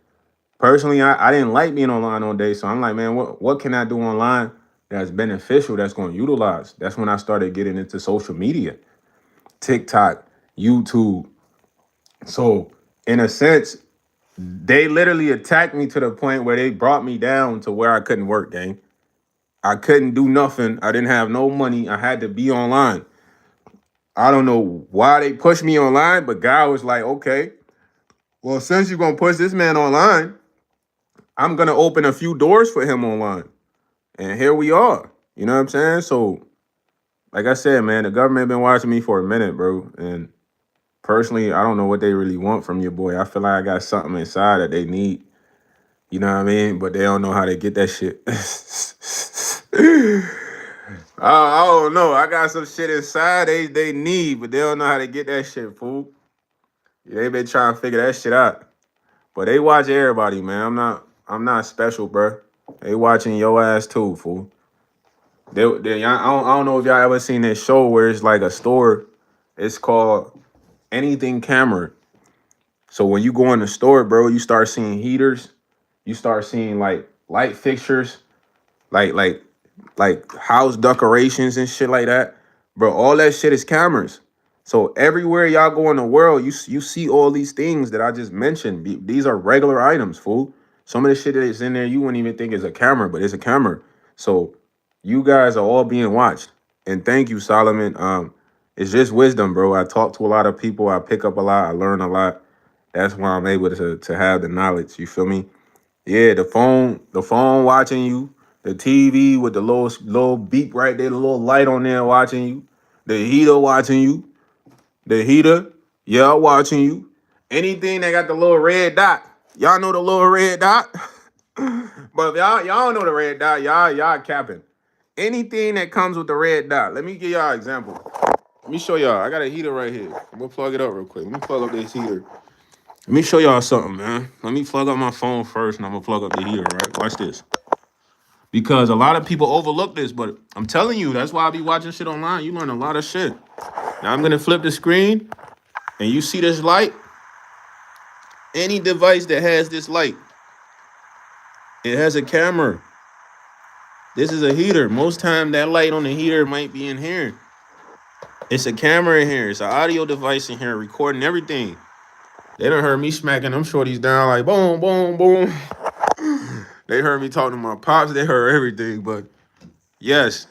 Personally, I didn't like being online all day. So I'm like, man, what can I do online that's beneficial, that's gonna utilize? That's when I started getting into social media. TikTok, YouTube. So in a sense, they literally attacked me to the point where they brought me down to where I couldn't work, gang. I couldn't do nothing. I didn't have no money. I had to be online. I don't know why they pushed me online, but God was like, okay, well, since you're gonna push this man online, I'm gonna open a few doors for him online. And here we are. You know what I'm saying? So, like I said, man, the government been watching me for a minute, bro. And personally, I don't know what they really want from your boy. I feel like I got something inside that they need. You know what I mean? But they don't know how to get that shit. I don't know. I got some shit inside they need, but they don't know how to get that shit, fool. Yeah, they been trying to figure that shit out. But they watch everybody, man. I'm not special, bro. They watching your ass too, fool. I don't know if y'all ever seen this show where it's like a store. It's called Anything Camera. So when you go in the store, bro, you start seeing heaters. You start seeing like light fixtures, like like like house decorations and shit like that. Bro, all that shit is cameras. So everywhere y'all go in the world, you see all these things that I just mentioned. These are regular items, fool. Some of the shit that is in there, you wouldn't even think is a camera, but it's a camera. So you guys are all being watched. And thank you, Solomon. It's just wisdom, bro. I talk to a lot of people. I pick up a lot. I learn a lot. That's why I'm able to have the knowledge. You feel me? Yeah, the phone watching you, The TV with the little beep right there, the little light on there watching you. The heater watching you. The heater, yeah, watching you. Anything that got the little red dot. Y'all know the little red dot? But if y'all don't know the red dot, y'all capping. Anything that comes with the red dot. Let me give y'all an example. Let me show y'all. I got a heater right here. I'm gonna plug it up real quick. Let me plug up this heater. Let me show y'all something, man. Let me plug up my phone first, and I'm gonna plug up the heater, right? Watch this. Because a lot of people overlook this, but I'm telling you, that's why I be watching shit online. You learn a lot of shit. Now I'm gonna flip the screen, and you see this light. Any device that has this light, it has a camera. This is a heater. Most time that light on the heater might be in here. It's a camera in here. It's an audio device in here recording everything. They done heard me smacking them shorties down like boom, boom, boom. They heard me talking to my pops. They heard everything. But yes,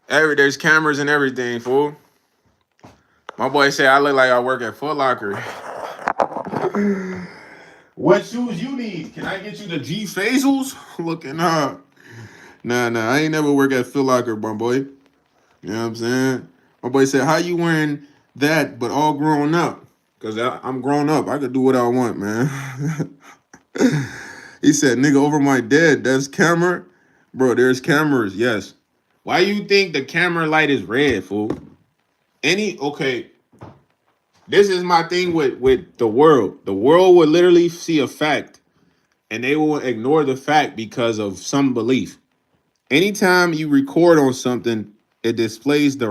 there's cameras and everything, fool. My boy said I look like I work at Foot Locker. What shoes you need? Can I get you the G Phasals? Looking up. Nah, I ain't never work at Foot Locker, my boy. You know what I'm saying? My boy said, how you wearing that but all grown up? Because I'm grown up. I could do what I want, man. He said, nigga, over my dead, that's camera? Bro, there's cameras, yes. Why you think the camera light is red, fool? Okay, this is my thing with the world. The world would literally see a fact, and they will ignore the fact because of some belief. Anytime you record on something, it displays same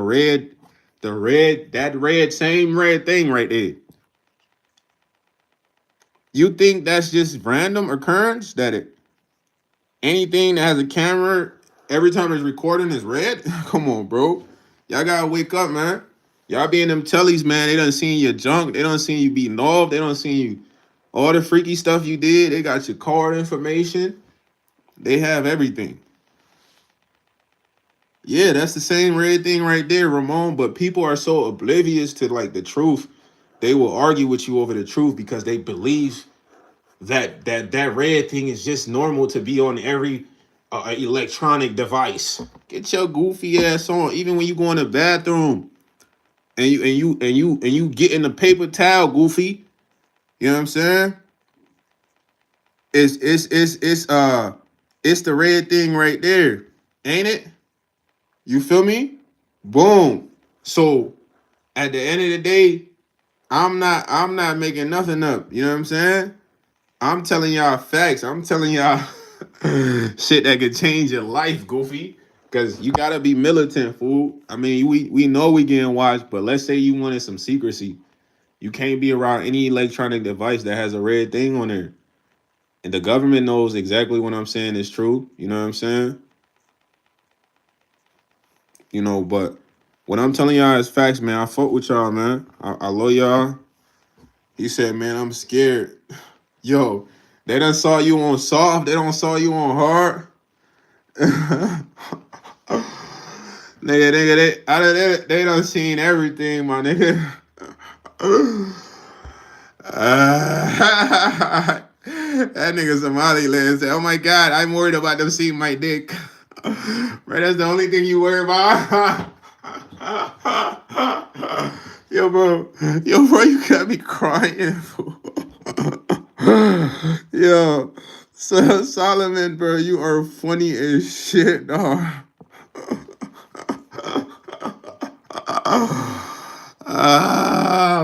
red thing right there. You think that's just random occurrence that anything that has a camera every time it's recording is red? Come on, bro. Y'all gotta wake up, man. Y'all be in them tellies, man. They done seen your junk. They done seen you beating off. They done seen you all the freaky stuff you did. They got your card information. They have everything. Yeah, that's the same red thing right there, Ramon. But people are so oblivious to like the truth. They will argue with you over the truth because they believe that red thing is just normal to be on every electronic device. Get your goofy ass on. Even when you go in the bathroom and you get in the paper towel, goofy. You know what I'm saying? It's the red thing right there, ain't it? You feel me? Boom. So at the end of the day, I'm not making nothing up. You know what I'm saying? I'm telling y'all facts. I'm telling y'all shit that could change your life, goofy. Cause you gotta be militant, fool. I mean, we know we getting watched, but let's say you wanted some secrecy. You can't be around any electronic device that has a red thing on there. And the government knows exactly what I'm saying is true. You know what I'm saying? You know, but what I'm telling y'all is facts, man. I fuck with y'all, man. I love y'all. He said, man, I'm scared. Yo, they done saw you on soft. They don't saw you on hard. They done seen everything, my nigga. That nigga Somaliland said, oh my God, I'm worried about them seeing my dick. Right, that's the only thing you worry about. Yo, bro, you got me crying. Yo, so Solomon, bro, you are funny as shit, dog.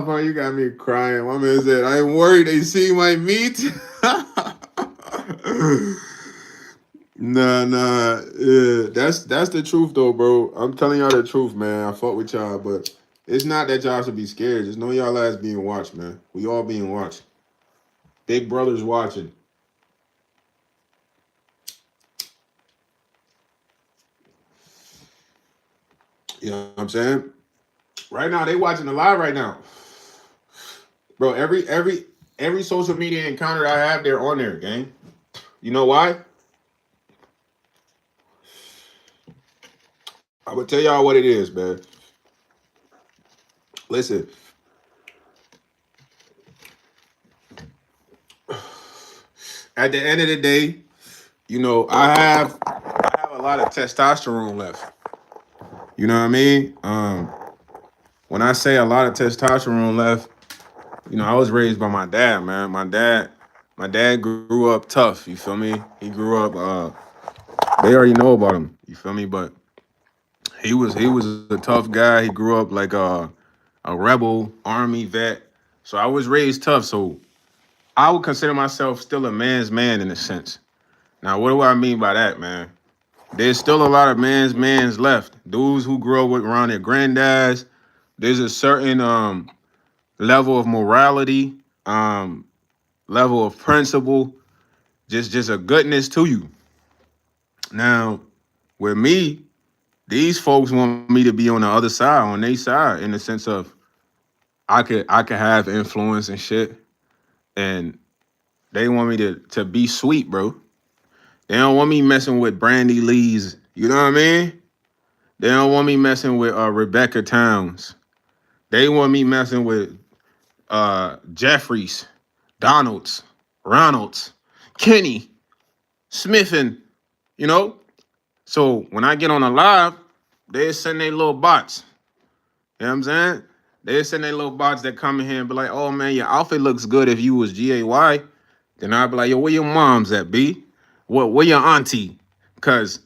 Bro, you got me crying. My man said, I'm worried they see my meat. Nah. Yeah, that's the truth though, bro. I'm telling y'all the truth, man. I fuck with y'all, but it's not that y'all should be scared. Just know y'all ass being watched, man. We all being watched. Big brother's watching. You know what I'm saying? Right now, they watching the live right now. Bro, every social media encounter I have, they're on there, gang. You know why? I would tell y'all what it is, man. Listen. At the end of the day, you know, I have lot of testosterone left. You know what I mean? When I say a lot of testosterone left, I was raised by my dad, man. My dad grew up tough. You feel me? He grew up. They already know about him. You feel me? But he was a tough guy. He grew up like a rebel army vet. So I was raised tough. So I would consider myself still a man's man in a sense. Now, what do I mean by that, man? There's still a lot of man's left. Dudes who grew up around their granddads. There's a certain level of morality, um, level of principle, just a goodness to you. Now, with me, these folks want me to be on the other side, on their side, in the sense of I could have influence and shit, and they want me to be sweet, bro. They don't want me messing with Brandy Lee's. You know what I mean? They don't want me messing with Rebecca Towns. They want me messing with Jeffries, Donalds, Ronalds, Kenny, Smith, and you know. So when I get on a live, they send their little bots. You know what I'm saying? They send their little bots that come in here and be like, "Oh man, your outfit looks good if you was GAY." Then I'd be like, "Yo, where your mom's at, B? Where your auntie?" Cause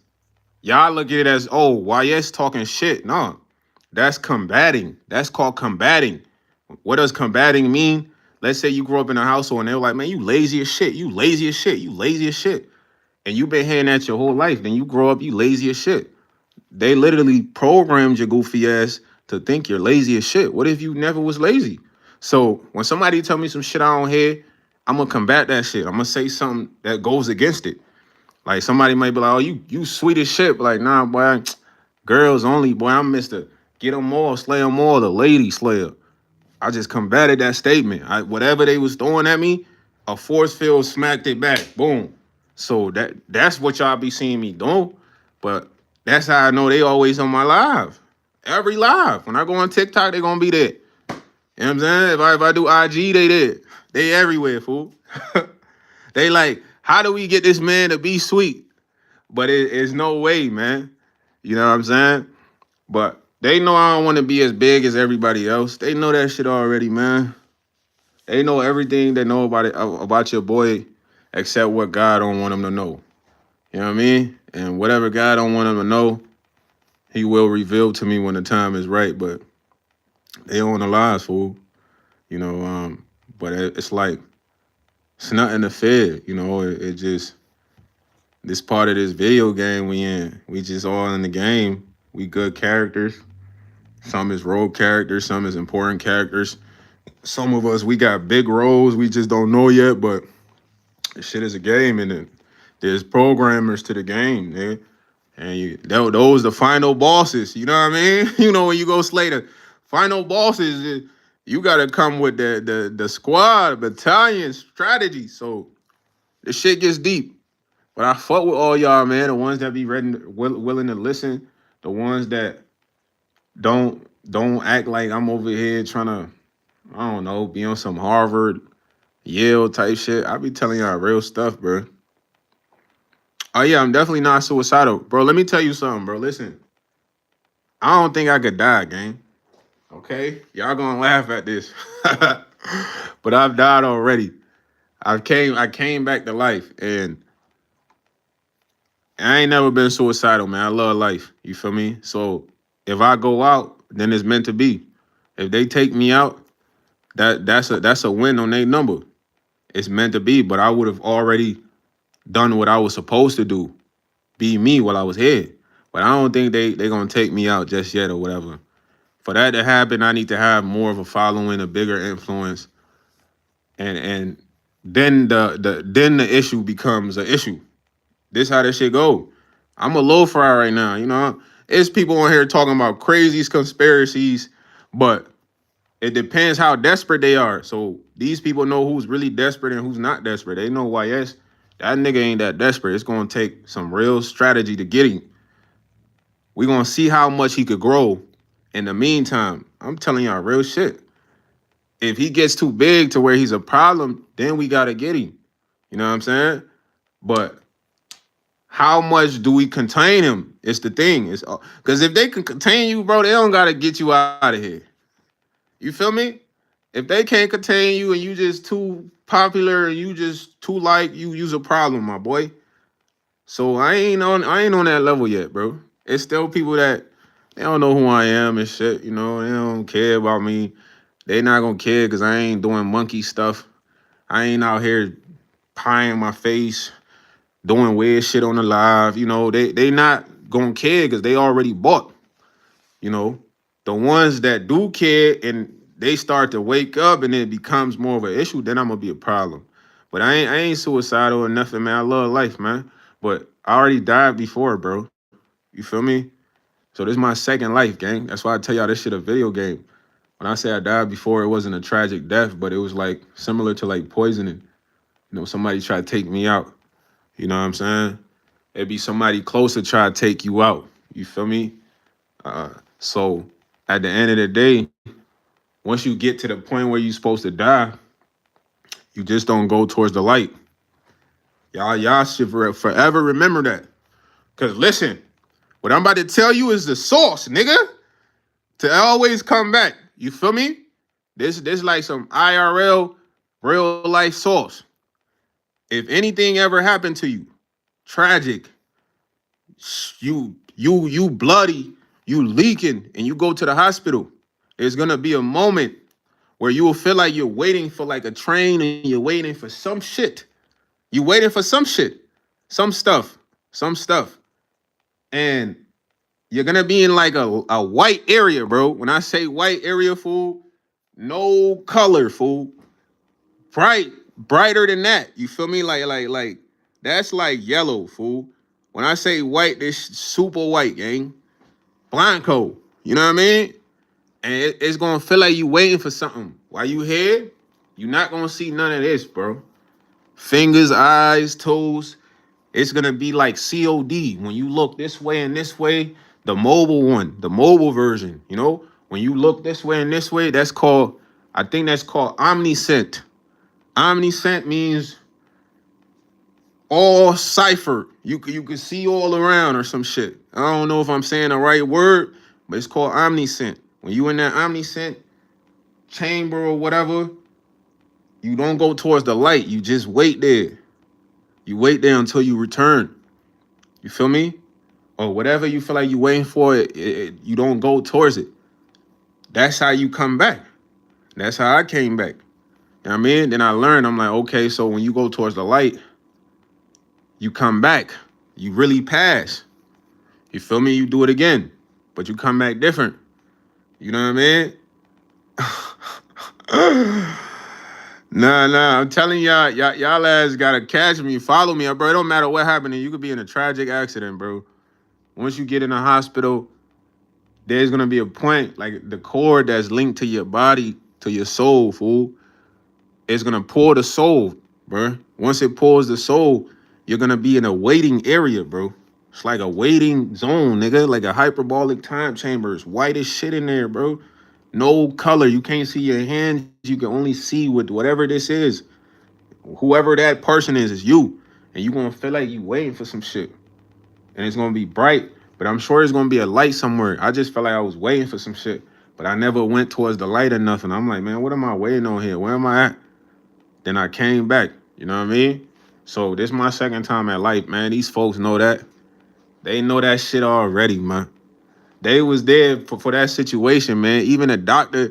y'all look at it as, "Oh, YS talking shit." No, that's combating. That's called combating. What does combating mean? Let's say you grew up in a household and they're like, "Man, you lazy as shit. You lazy as shit. You lazy as shit." And you've been hearing that your whole life. Then you grow up, you lazy as shit. They literally programmed your goofy ass to think you're lazy as shit. What if you never was lazy? So when somebody tell me some shit I don't hear, I'm gonna combat that shit. I'm gonna say something that goes against it. Like somebody might be like, "Oh, you sweet as shit." But like, nah, boy, girls only, boy. I'm Mr. Get them all, slay them all, the lady slayer. I just combated that statement. Whatever they was throwing at me, a force field smacked it back. Boom. So that's what y'all be seeing me doing. But that's how I know they always on my live. Every live. When I go on TikTok, they gonna be there. You know what I'm saying? If I do IG, they there. They everywhere, fool. They like, how do we get this man to be sweet? But it's no way, man. You know what I'm saying? But they know I don't want to be as big as everybody else. They know that shit already, man. They know everything they know about your boy, except what God don't want them to know. You know what I mean? And whatever God don't want them to know, He will reveal to me when the time is right. But they on the lies, fool. You know. But it's like it's nothing to fear. You know. It just this part of this video game we in. We just all in the game. We good characters. Some is rogue characters. Some is important characters. Some of us we got big roles. We just don't know yet. But this shit is a game, and there's programmers to the game, man. And those the final bosses. You know what I mean? You know when you go slay the final bosses, you gotta come with the squad, battalion strategy. So the shit gets deep. But I fuck with all y'all, man. The ones that be ready, willing to listen. The ones that don't act like I'm over here trying to, I don't know, be on some Harvard, Yale type shit. I be telling y'all real stuff, bro. Oh yeah, I'm definitely not suicidal, bro. Let me tell you something, bro. Listen, I don't think I could die, gang. Okay, y'all gonna laugh at this, but I've died already. I came back to life, and I ain't never been suicidal, man. I love life. You feel me? So if I go out, then it's meant to be. If they take me out, that's a win on their number. It's meant to be. But I would have already done what I was supposed to do, be me while I was here. But I don't think they gonna take me out just yet or whatever. For that to happen, I need to have more of a following, a bigger influence, and then the issue becomes an issue. This how this shit go. I'm a low fry right now. You know, it's people on here talking about crazies, conspiracies, but it depends how desperate they are. So these people know who's really desperate and who's not desperate. They know why, yes, that nigga ain't that desperate. It's gonna take some real strategy to get him. We're gonna see how much he could grow. In the meantime, I'm telling y'all real shit. If he gets too big to where he's a problem, then we gotta get him. You know what I'm saying? But how much do we contain them? It's the thing. It's because if they can contain you, bro, they don't gotta get you out of here. You feel me? If they can't contain you and you just too popular and you just too like you's a problem, my boy. So I ain't on that level yet, bro. It's still people that they don't know who I am and shit. You know, they don't care about me. They not gonna care because I ain't doing monkey stuff. I ain't out here pieing my face, doing weird shit on the live. You know, they not gonna care because they already bought. You know, the ones that do care and they start to wake up and it becomes more of an issue, then I'm gonna be a problem. But I ain't suicidal or nothing, man. I love life, man. But I already died before, bro. You feel me? So this is my second life, gang. That's why I tell y'all this shit a video game. When I say I died before, it wasn't a tragic death, but it was like similar to like poisoning. You know, somebody try to take me out. You know what I'm saying? It'd be somebody closer try to take you out. You feel me? So at the end of the day, once you get to the point where you're supposed to die, you just don't go towards the light. Y'all should forever remember that. Cause listen, what I'm about to tell you is the source, nigga. To always come back. You feel me? This like some IRL, real life source. If anything ever happened to you, tragic, you bloody, you leaking, and you go to the hospital, there's gonna be a moment where you will feel like you're waiting for like a train and you're waiting for some shit. You waiting for some shit, some stuff. And you're gonna be in like a white area, bro. When I say white area, fool, no color, fool. Brighter than that. You feel me? Like that's like yellow, fool. When I say white, this super white, gang. Blanco. You know what I mean? And it's gonna feel like you waiting for something. While you here, you're not gonna see none of this, bro. Fingers, eyes, toes. It's gonna be like COD. When you look this way and this way, the mobile one, the mobile version, you know? When you look this way and this way, I think that's called omniscient. Omniscient means all cipher. You can see all around or some shit. I don't know if I'm saying the right word, but it's called omniscient. When you in that omniscient chamber or whatever, you don't go towards the light. You just wait there. You wait there until you return. You feel me? Or whatever you feel like you waiting for, you don't go towards it. That's how you come back. That's how I came back. You know what I mean? Then I learned, I'm like, okay, so when you go towards the light, you come back. You really pass. You feel me? You do it again. But you come back different. You know what I mean? Nah. I'm telling y'all ass gotta catch me, follow me, bro. It don't matter what happened to you. You could be in a tragic accident, bro. Once you get in the hospital, there's gonna be a point, like the cord that's linked to your body, to your soul, fool. It's gonna pull the soul, bro. Once it pulls the soul, you're gonna be in a waiting area, bro. It's like a waiting zone, nigga, like a hyperbolic time chamber. It's white as shit in there, bro. No color. You can't see your hands. You can only see with whatever this is. Whoever that person is you. And you're gonna feel like you waiting for some shit. And it's gonna be bright, but I'm sure it's gonna be a light somewhere. I just felt like I was waiting for some shit. But I never went towards the light or nothing. I'm like, man, what am I waiting on here? Where am I at? Then I came back. You know what I mean? So this is my second time at life, man. These folks know that. They know that shit already, man. They was there for that situation, man. Even the doctor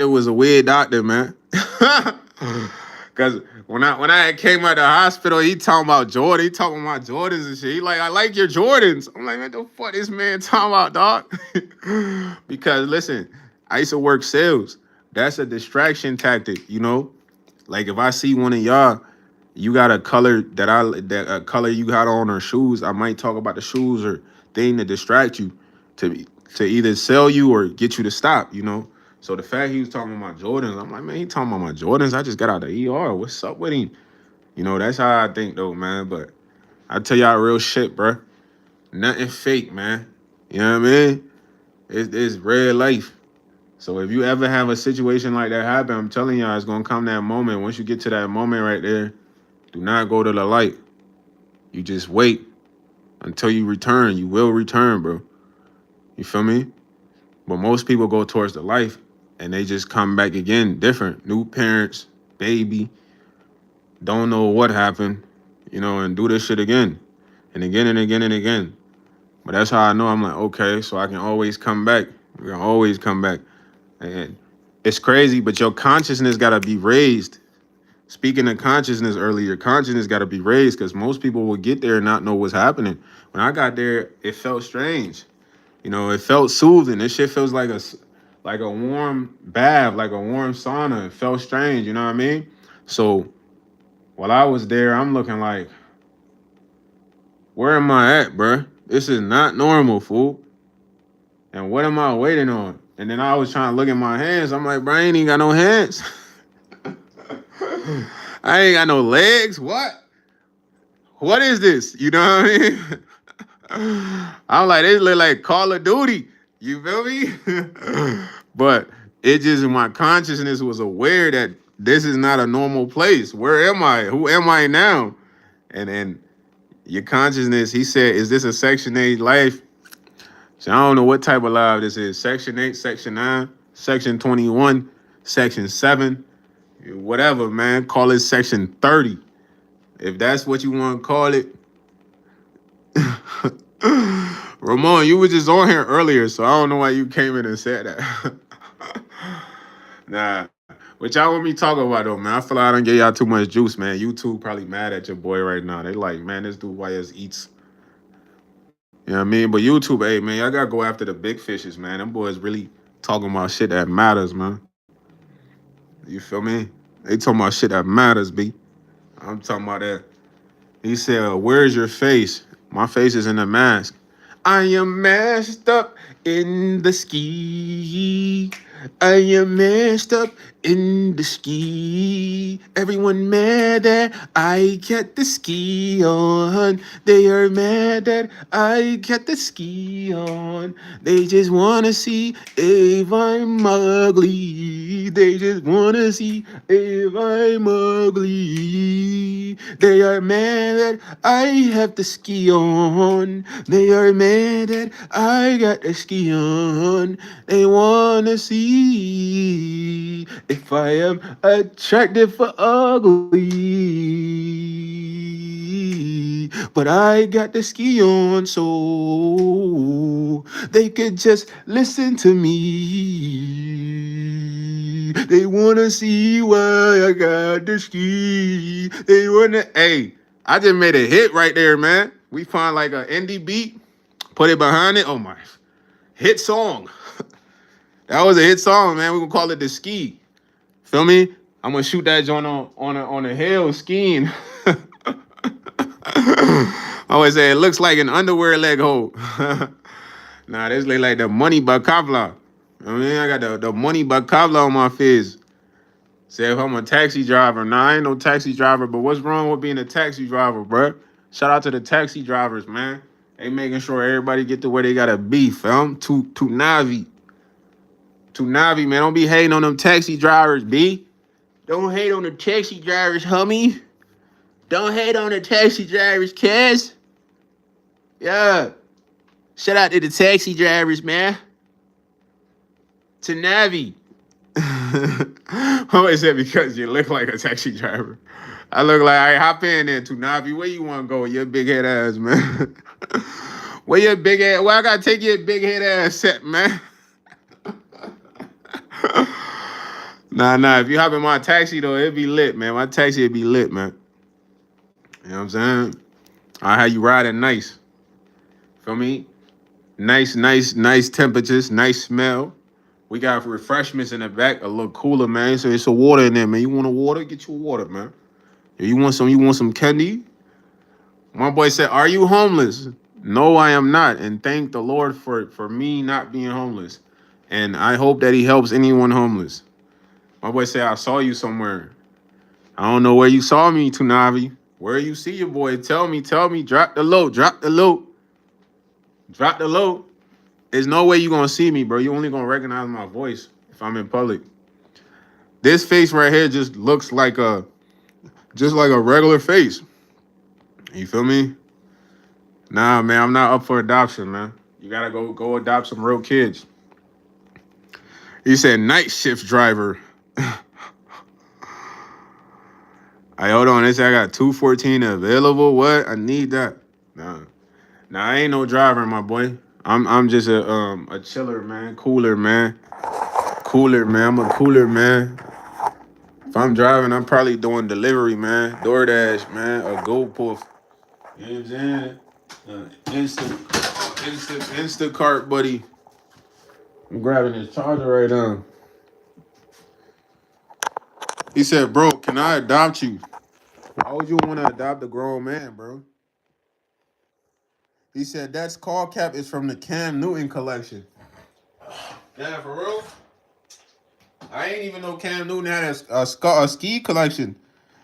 was a weird doctor, man. Cause when I came out of the hospital, he talking about Jordan. He talking about Jordans and shit. He like, I like your Jordans. I'm like, man, the fuck this man talking about, dog? Because listen, I used to work sales. That's a distraction tactic, you know? Like if I see one of y'all, you got a color that a color you got on or shoes, I might talk about the shoes or thing to distract you to to either sell you or get you to stop, you know. So the fact he was talking about Jordans, I'm like, man, he talking about my Jordans. I just got out of the ER. What's up with him? You know, that's how I think though, man. But I tell y'all real shit, bro. Nothing fake, man. You know what I mean? It's real life. So if you ever have a situation like that happen, I'm telling y'all, it's gonna come that moment. Once you get to that moment right there, do not go to the light. You just wait. Until you return, you will return, bro. You feel me? But most people go towards the life and they just come back again different. New parents, baby, don't know what happened, and do this shit again and again and again and again. But that's how I know I'm like, okay, so I can always come back. We can always come back. And it's crazy, but your consciousness got to be raised. Speaking of consciousness earlier, consciousness got to be raised because most people will get there and not know what's happening. When I got there, it felt strange. It felt soothing. This shit feels like a warm bath, like a warm sauna. It felt strange, you know what I mean? So while I was there, I'm looking like, where am I at, bruh? This is not normal, fool. And what am I waiting on? And then I was trying to look at my hands. I'm like, bro, I ain't even got no hands. I ain't got no legs. What? What is this? You know what I mean? I'm like, this look like Call of Duty. You feel me? But it just, my consciousness was aware that this is not a normal place. Where am I? Who am I now? And your consciousness, he said, is this a Section 8 life? So I don't know what type of life this is. Section 8, Section 9, Section 21, Section 7, whatever, man. Call it Section 30. If that's what you want to call it. Ramon, you were just on here earlier, so I don't know why you came in and said that. Nah. What y'all want me to talk about, though, man? I feel like I don't get y'all too much juice, man. YouTube probably mad at your boy right now. They like, man, this dude YsEats. You know what I mean? But YouTube, hey, man, y'all got to go after the big fishes, man. Them boys really talking about shit that matters, man. You feel me? They talking about shit that matters, B. I'm talking about that. He said, where's your face? My face is in a mask. I am masked up in the ski. I am masked up in the ski. Everyone mad that I get the ski on. They are mad that I get the ski on. They just wanna see if I'm ugly. They just wanna see if I'm ugly. They are mad that I have the ski on. They are mad that I got the ski on. They wanna see if I am attractive for ugly. But I got the ski on so they could just listen to me. They wanna see why I got the ski. They wanna, hey, I just made a hit right there, man. We find like an indie beat, put it behind it. Oh my, hit song. That was a hit song, man. We gonna call it the ski. Feel me? I'm gonna shoot that joint on a hill skiing. I always say it looks like an underwear leg hole. Nah, this look like the money by Kavla. I mean, I got the money by Kavla on my face. Say if I'm a taxi driver. Nah, I ain't no taxi driver, but what's wrong with being a taxi driver, bruh? Shout out to the taxi drivers, man. They making sure everybody get to where they gotta be, fam. To Navi. To Navi, man. Don't be hating on them taxi drivers, B. Don't hate on the taxi drivers, homie. Don't hate on the taxi drivers, cuz. Yeah. Shout out to the taxi drivers, man. To Navi. I always said because you look like a taxi driver. I look like I hop in there to Navi. Where you want to go? Your big head ass, man. Where your big head? Well, I gotta take your big head ass set, man. Nah. If you hop in my taxi though, it'd be lit, man. My taxi would be lit, man. You know what I'm saying? I have you riding nice. Feel me? Nice temperatures, nice smell. We got refreshments in the back, a little cooler, man. So it's a water in there, man. You want a water? Get you a water, man. If you want some candy? My boy said, are you homeless? No, I am not. And thank the Lord for me not being homeless. And I hope that he helps anyone homeless. My boy said, I saw you somewhere. I don't know where you saw me, Tunavi. Where you see your boy? Tell me. Drop the low. Drop the low. There's no way you gonna see me, bro. You only gonna recognize my voice if I'm in public. This face right here just looks like a regular face. You feel me? Nah, man, I'm not up for adoption, man. You gotta go adopt some real kids. He said night shift driver. I hold on. They say I got 214 available. What? I need that. Nah, nah, I ain't no driver, my boy. I'm just a chiller, man. Cooler, man. Cooler, man. I'm a cooler, man. If I'm driving, I'm probably doing delivery, man. DoorDash, man. A GoPuff. You know what I'm saying? Instacart, buddy. I'm grabbing his charger right now. He said, bro, can I adopt you? Why would you want to adopt a grown man, bro? He said, that call cap is from the Cam Newton collection. Yeah, for real? I ain't even know Cam Newton had a ski collection.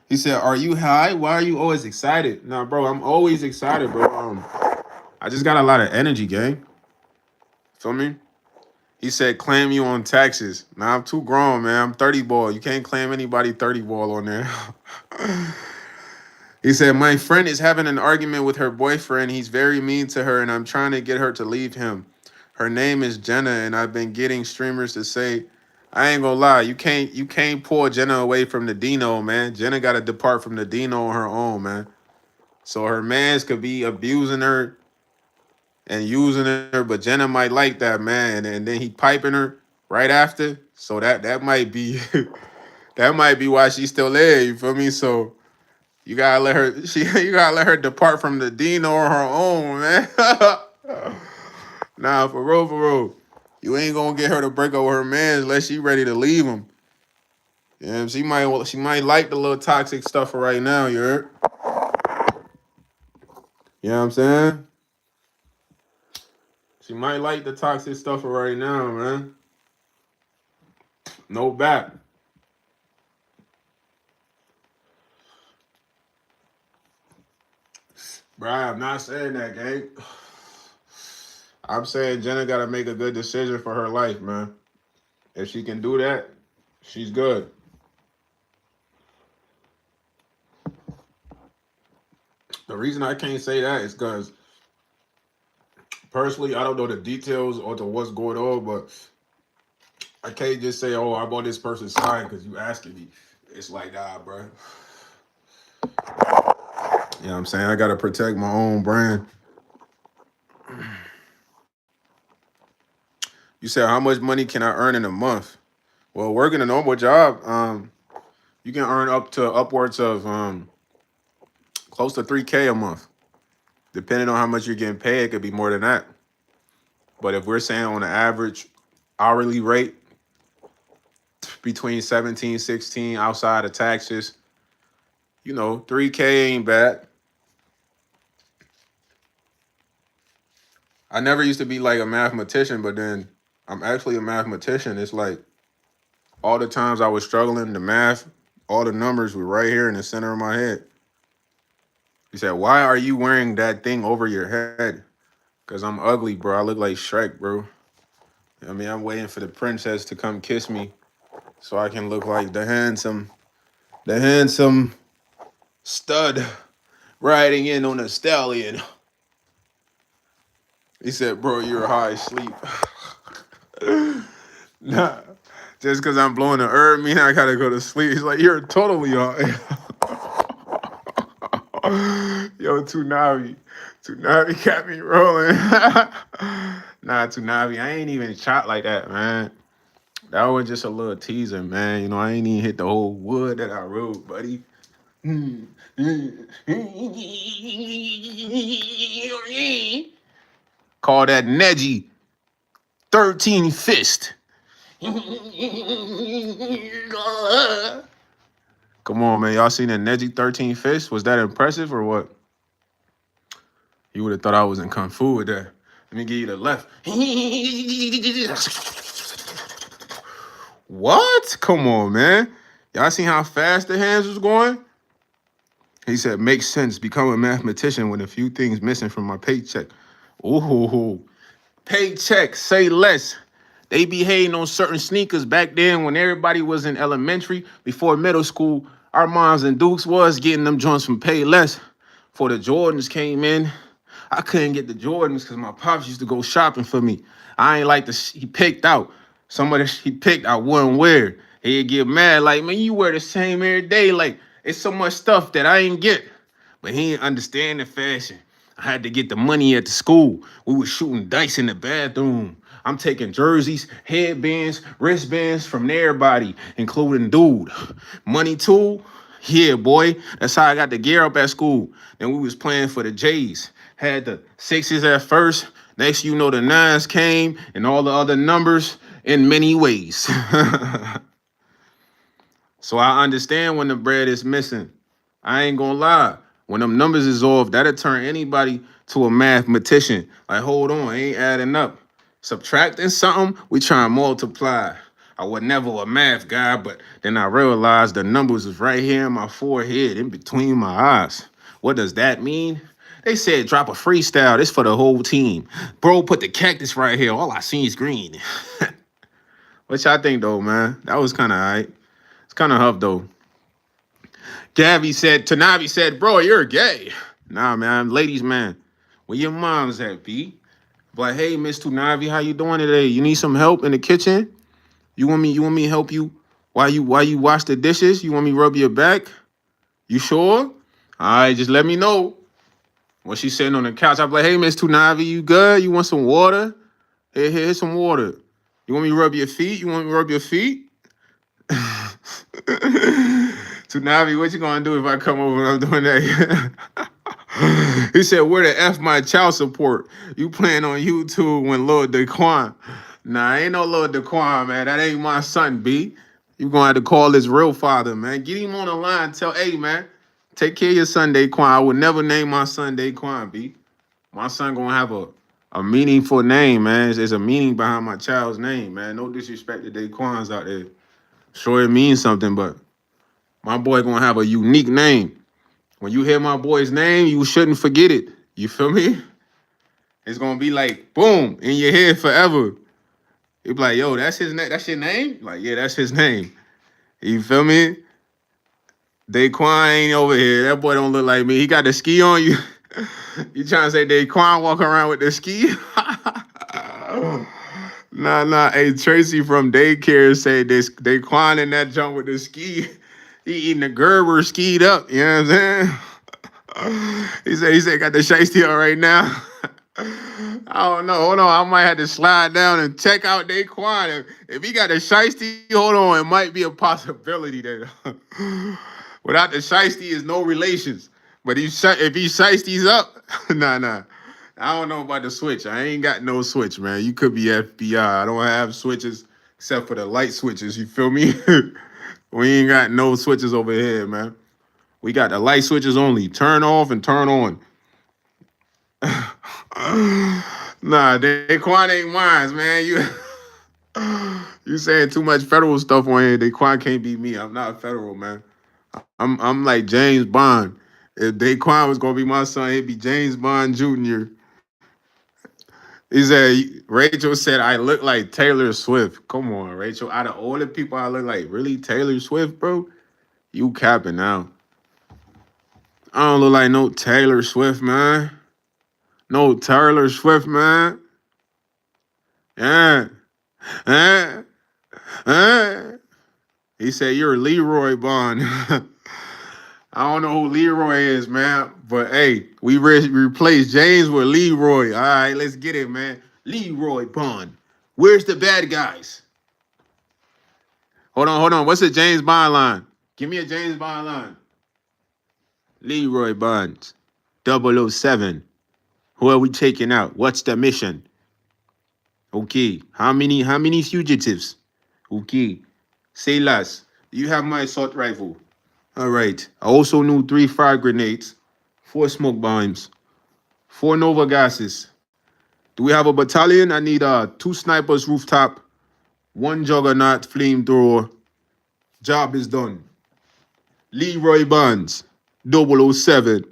He said, are you high? Why are you always excited? Nah, bro, I'm always excited, bro. I just got a lot of energy, gang. Feel me? He said, claim you on taxes. Nah, I'm too grown, man. I'm 30 ball. You can't claim anybody 30 ball on there. He said, my friend is having an argument with her boyfriend. He's very mean to her, and I'm trying to get her to leave him. Her name is Jenna, and I've been getting streamers to say, I ain't gonna lie, you can't pull Jenna away from the Dino, man. Jenna gotta depart from the Dino on her own, man. So her mans could be abusing her and using her, but Jenna might like that, man. And then he piping her right after. So that might be that might be why she's still there, you feel me? So you gotta let her. You gotta let her depart from the Dino on her own, man. Nah, for real, for real. You ain't gonna get her to break up with her man unless she ready to leave him. Yeah, she might like the little toxic stuff for right now. You heard? You know what I'm saying? She might like the toxic stuff for right now, man. No back. Bruh, I'm not saying that, gang. I'm saying Jenna gotta make a good decision for her life, man. If she can do that, she's good. The reason I can't say that is because personally, I don't know the details or to what's going on, but I can't just say, "Oh, I'm on this person's side" because you asking me. It's like, nah, bro. You know what I'm saying? I gotta protect my own brand. You said, how much money can I earn in a month? Well, working a normal job, you can earn up to upwards of close to 3K a month. Depending on how much you're getting paid, it could be more than that. But if we're saying on the average hourly rate, between 17, 16 outside of taxes, 3K ain't bad. I never used to be like a mathematician, but then I'm actually a mathematician. It's like all the times I was struggling, the math, all the numbers were right here in the center of my head. He said, why are you wearing that thing over your head? Because I'm ugly, bro. I look like Shrek, bro. I mean, I'm waiting for the princess to come kiss me so I can look like the handsome stud riding in on a stallion. He said, bro, you're high sleep. Nah, just because I'm blowing the herb mean I gotta go to sleep. He's like, you're totally high. Yo, Tunavi. Tunavi got me rolling. Nah, Tunavi, I ain't even shot like that, man. That was just a little teaser, man. I ain't even hit the whole wood that I wrote, buddy. Call that Neji 13 fist. Come on, man. Y'all seen that Neji 13 fist? Was that impressive or what? You would have thought I was in Kung Fu with that. Let me give you the left. What? Come on, man. Y'all seen how fast the hands was going? He said, makes sense. Become a mathematician with a few things missing from my paycheck. Ooh, paycheck, say less. They be hating on certain sneakers back then when everybody was in elementary. Before middle school, our moms and dukes was getting them joints from pay less. Before the Jordans came in, I couldn't get the Jordans because my pops used to go shopping for me. I ain't like the he picked out. Some of the he picked I wouldn't wear. He'd get mad like, man, you wear the same every day. Like, it's so much stuff that I ain't get. But he didn't understand the fashion. I had to get the money at the school. We was shooting dice in the bathroom. I'm taking jerseys, headbands, wristbands from everybody, including dude. Money too. Yeah, boy. That's how I got the gear up at school. Then we was playing for the Jays. Had the sixes at first. Next, you know, the nines came and all the other numbers in many ways. So I understand when the bread is missing. I ain't gonna lie. When them numbers is off, that'll turn anybody to a mathematician. Like, hold on, ain't adding up. Subtracting something, we try and multiply. I was never a math guy, but then I realized the numbers was right here in my forehead, in between my eyes. What does that mean? They said drop a freestyle. This for the whole team. Bro, put the cactus right here. All I see is green. What y'all think though, man? That was kind of all right. It's kind of huff though. Tanavi said, bro, you're gay. Nah, man, ladies, man. Where your mom's at, B? Like, hey, Miss Tanavi, how you doing today? You need some help in the kitchen? You want me to help you while you wash the dishes? You want me to rub your back? You sure? All right, just let me know. When she's sitting on the couch, I'm like, hey, Miss Tanavi, you good? You want some water? Here's some water. You want me to rub your feet? You want me to rub your feet? Tsunavi, what you gonna do if I come over and I'm doing that? He said, where the F my child support? You playing on YouTube when Lord Daquan. Nah, ain't no Lord Daquan, man. That ain't my son, B. You gonna have to call his real father, man. Get him on the line. Tell, hey, man, take care of your son, Daquan. I would never name my son Daquan, B. My son gonna have a meaningful name, man. There's a meaning behind my child's name, man. No disrespect to Daquans out there. Sure, it means something, but my boy gonna have a unique name. When you hear my boy's name, you shouldn't forget it. You feel me? It's gonna be like boom in your head forever. You be like, yo, that's his name. That's your name? Like, yeah, that's his name. You feel me? Daquan ain't over here. That boy don't look like me. He got the ski on you. You trying to say Daquan walking around with the ski? Nah. Hey, Tracy from daycare said this Daquan in that jump with the ski. He eating the Gerber skied up. You know what I'm saying? He said got the shiesty on right now. I don't know. Hold on. I might have to slide down and check out Daquan. If he got the shiesty, hold on. It might be a possibility that without the shiesty is no relations. But if he shiesty's up, nah. I don't know about the switch. I ain't got no switch, man. You could be FBI. I don't have switches except for the light switches. You feel me? We ain't got no switches over here, man. We got the light switches only. Turn off and turn on. Nah, Daquan ain't mine, man. You saying too much federal stuff on here. Daquan can't be me. I'm not federal, man. I'm like James Bond. If Daquan was gonna be my son, he'd be James Bond Jr. He said, Rachel said, I look like Taylor Swift. Come on, Rachel. Out of all the people I look like, really Taylor Swift, bro? You capping now. I don't look like no Taylor Swift, man. No Taylor Swift, man. Yeah. Eh. He said, you're Leroy Bond. I don't know who Leroy is, man. But hey, we replaced James with Leroy. All right, let's get it, man. Leroy Bond. Where's the bad guys? Hold on. What's the James Bond line? Give me a James Bond line. Leroy Bond. 007. Who are we taking out? What's the mission? Okay. How many fugitives? Okay. Say less. You have my assault rifle. All right. I also knew 3 fire grenades, 4 smoke bombs, 4 Nova gases. Do we have a battalion? I need 2 snipers rooftop, 1 juggernaut flamethrower. Job is done. Leroy Bonds, 007.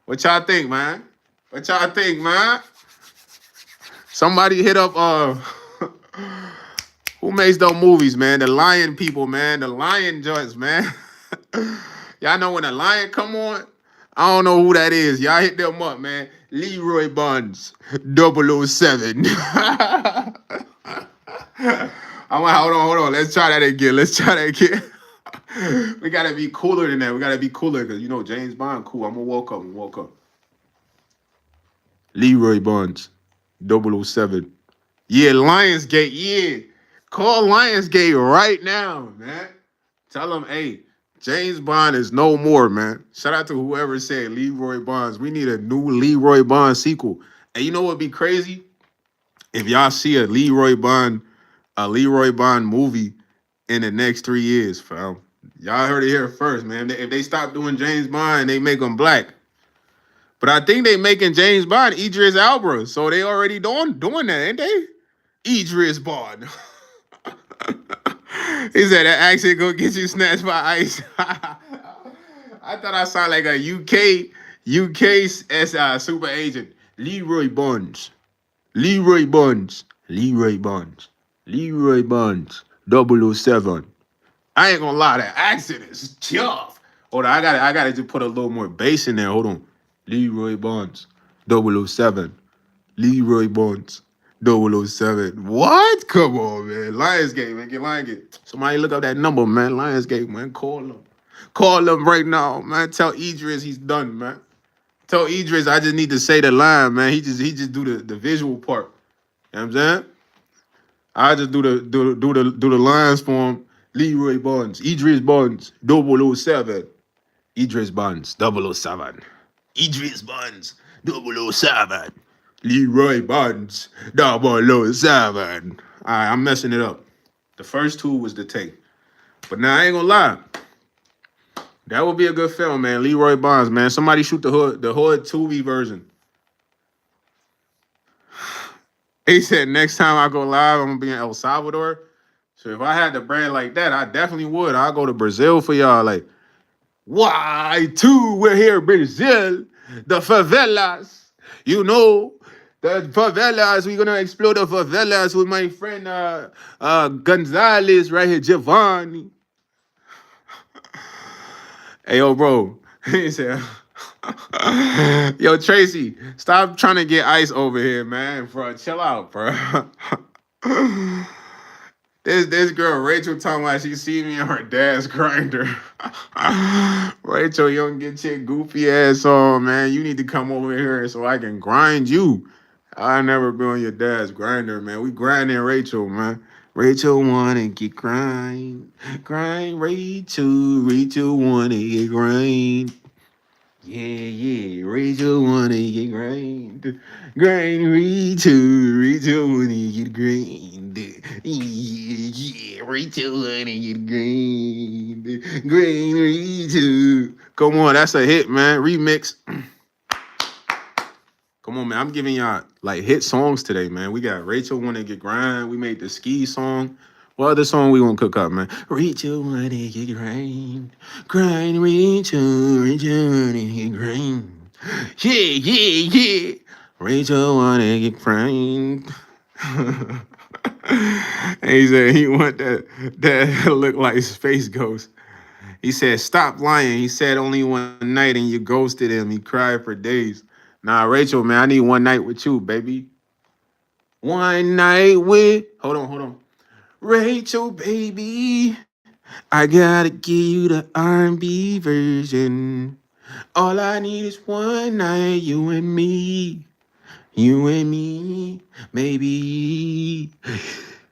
What y'all think, man? Somebody hit up who makes those movies, man? The Lion people, man. The Lion joints, man. Y'all know when the Lion come on, I don't know who that is. Y'all hit them up, man. Leroy Bonds, 007. Hold on. Let's try that again. We gotta be cooler than that. We gotta be cooler because you know James Bond, cool. I'm gonna walk up. Leroy Bonds, 007. Yeah, Lionsgate. Yeah, call Lionsgate right now, man. Tell them, hey, James Bond is no more, man. Shout out to whoever said Leroy Bonds. We need a new Leroy Bond sequel. And you know what'd be crazy? If y'all see a Leroy Bond movie in the next 3 years, fam. Y'all heard it here first, man. If they stop doing James Bond, they make him black. But I think they making James Bond Idris Elba, so they already doing that, ain't they? Idris Bond. He said that accent gonna get you snatched by ice. I thought I sounded like a UK super agent. Leroy Bonds. Leroy Bonds. Leroy Bonds. Leroy Bonds. 007. I ain't gonna lie, that accent is tough. Hold on, I gotta just put a little more bass in there. Hold on. Leroy Bonds. 007. Leroy Bonds. 007. What? Come on, man. Lionsgate, man. Get Lionsgate. Somebody look up that number, man. Lionsgate, man. Call them. Call them right now, man. Tell Idris he's done, man. Tell Idris I just need to say the line, man. He just do the visual part. You know what I'm saying? I just do the lines for him. Leroy Bonds, Idris Bonds, 007. Idris Bonds, 007. Idris Bonds, 007. Leroy Bonds, 007. All right, I'm messing it up. The first two was the take. But now I ain't gonna lie. That would be a good film, man. Leroy Bonds, man. Somebody shoot the hood Tubi version. He said next time I go live, I'm gonna be in El Salvador. So if I had the brand like that, I definitely would. I'll go to Brazil for y'all. Like, why two? We're here, Brazil. The favelas. You know, the favelas. We're gonna explore the favelas with my friend Gonzalez right here, Giovanni. Hey, yo, bro. He said, yo, Tracy, stop trying to get ice over here, man. Bro, chill out, bro. This girl Rachel talking about she see me on her dad's grinder. Rachel, you don't get your goofy ass on, man. You need to come over here so I can grind you. I never been on your dad's grinder, man. We grinding Rachel, man. Rachel wanna get grind Rachel. Rachel wanna get grind. Yeah. Rachel wanna get grind Rachel wanna get grind. Yeah. Rachel wanna get grind Rachel. Come on, that's a hit, man. Remix. Come on, man. I'm giving y'all like hit songs today, man. We got Rachel Wanna Get Grind. We made the ski song. What other song we gonna cook up, man? Rachel wanna get grind, Rachel wanna get grind. Yeah. Rachel wanna get grind. And he said he want that look like Space Ghost. He said, stop lying. He said only one night and you ghosted him. He cried for days. Nah, Rachel, man, I need one night with you, baby. One night with. Hold on. Rachel, baby. I gotta give you the R&B version. All I need is one night, you and me. You and me, maybe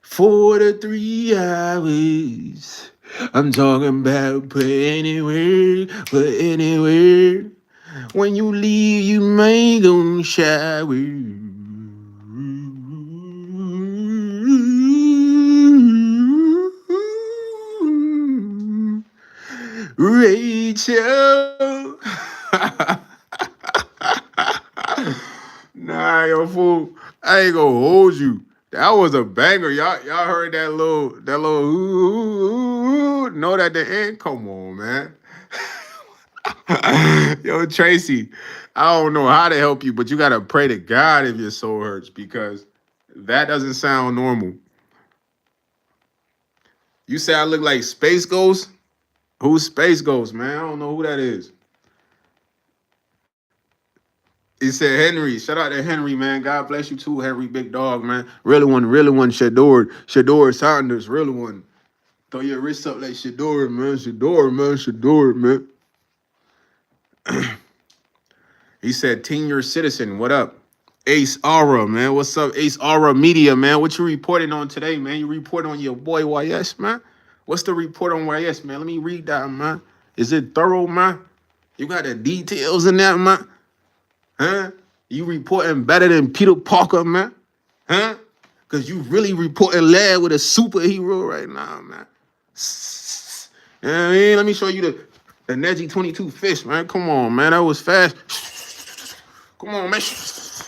4 to 3 hours. I'm talking about put anywhere. When you leave, you may go shower. Rachel. Nah, yo, fool. I ain't gonna hold you. That was a banger. Y'all heard that little note at the end? Come on, man. Yo, Tracy, I don't know how to help you, but you gotta pray to God if your soul hurts because that doesn't sound normal. You say I look like Space Ghost? Who's Space Ghost, man? I don't know who that is. He said Henry. Shout out to Henry, man. God bless you too, Henry, big dog, man. Really one, Shador Saunders, really one. Throw your wrist up like Shador, man. He said, Senior Citizen, what up? Ace Aura, man. What's up, Ace Aura Media, man? What you reporting on today, man? You report on your boy YS, man? What's the report on YS, man? Let me read that, man. Is it thorough, man? You got the details in that, man? Huh? You reporting better than Peter Parker, man? Huh? Because you really reporting lad with a superhero right now, man. You know what I mean? Let me show you the Neji 22 fish, man. Come on, man. That was fast. Come on, man.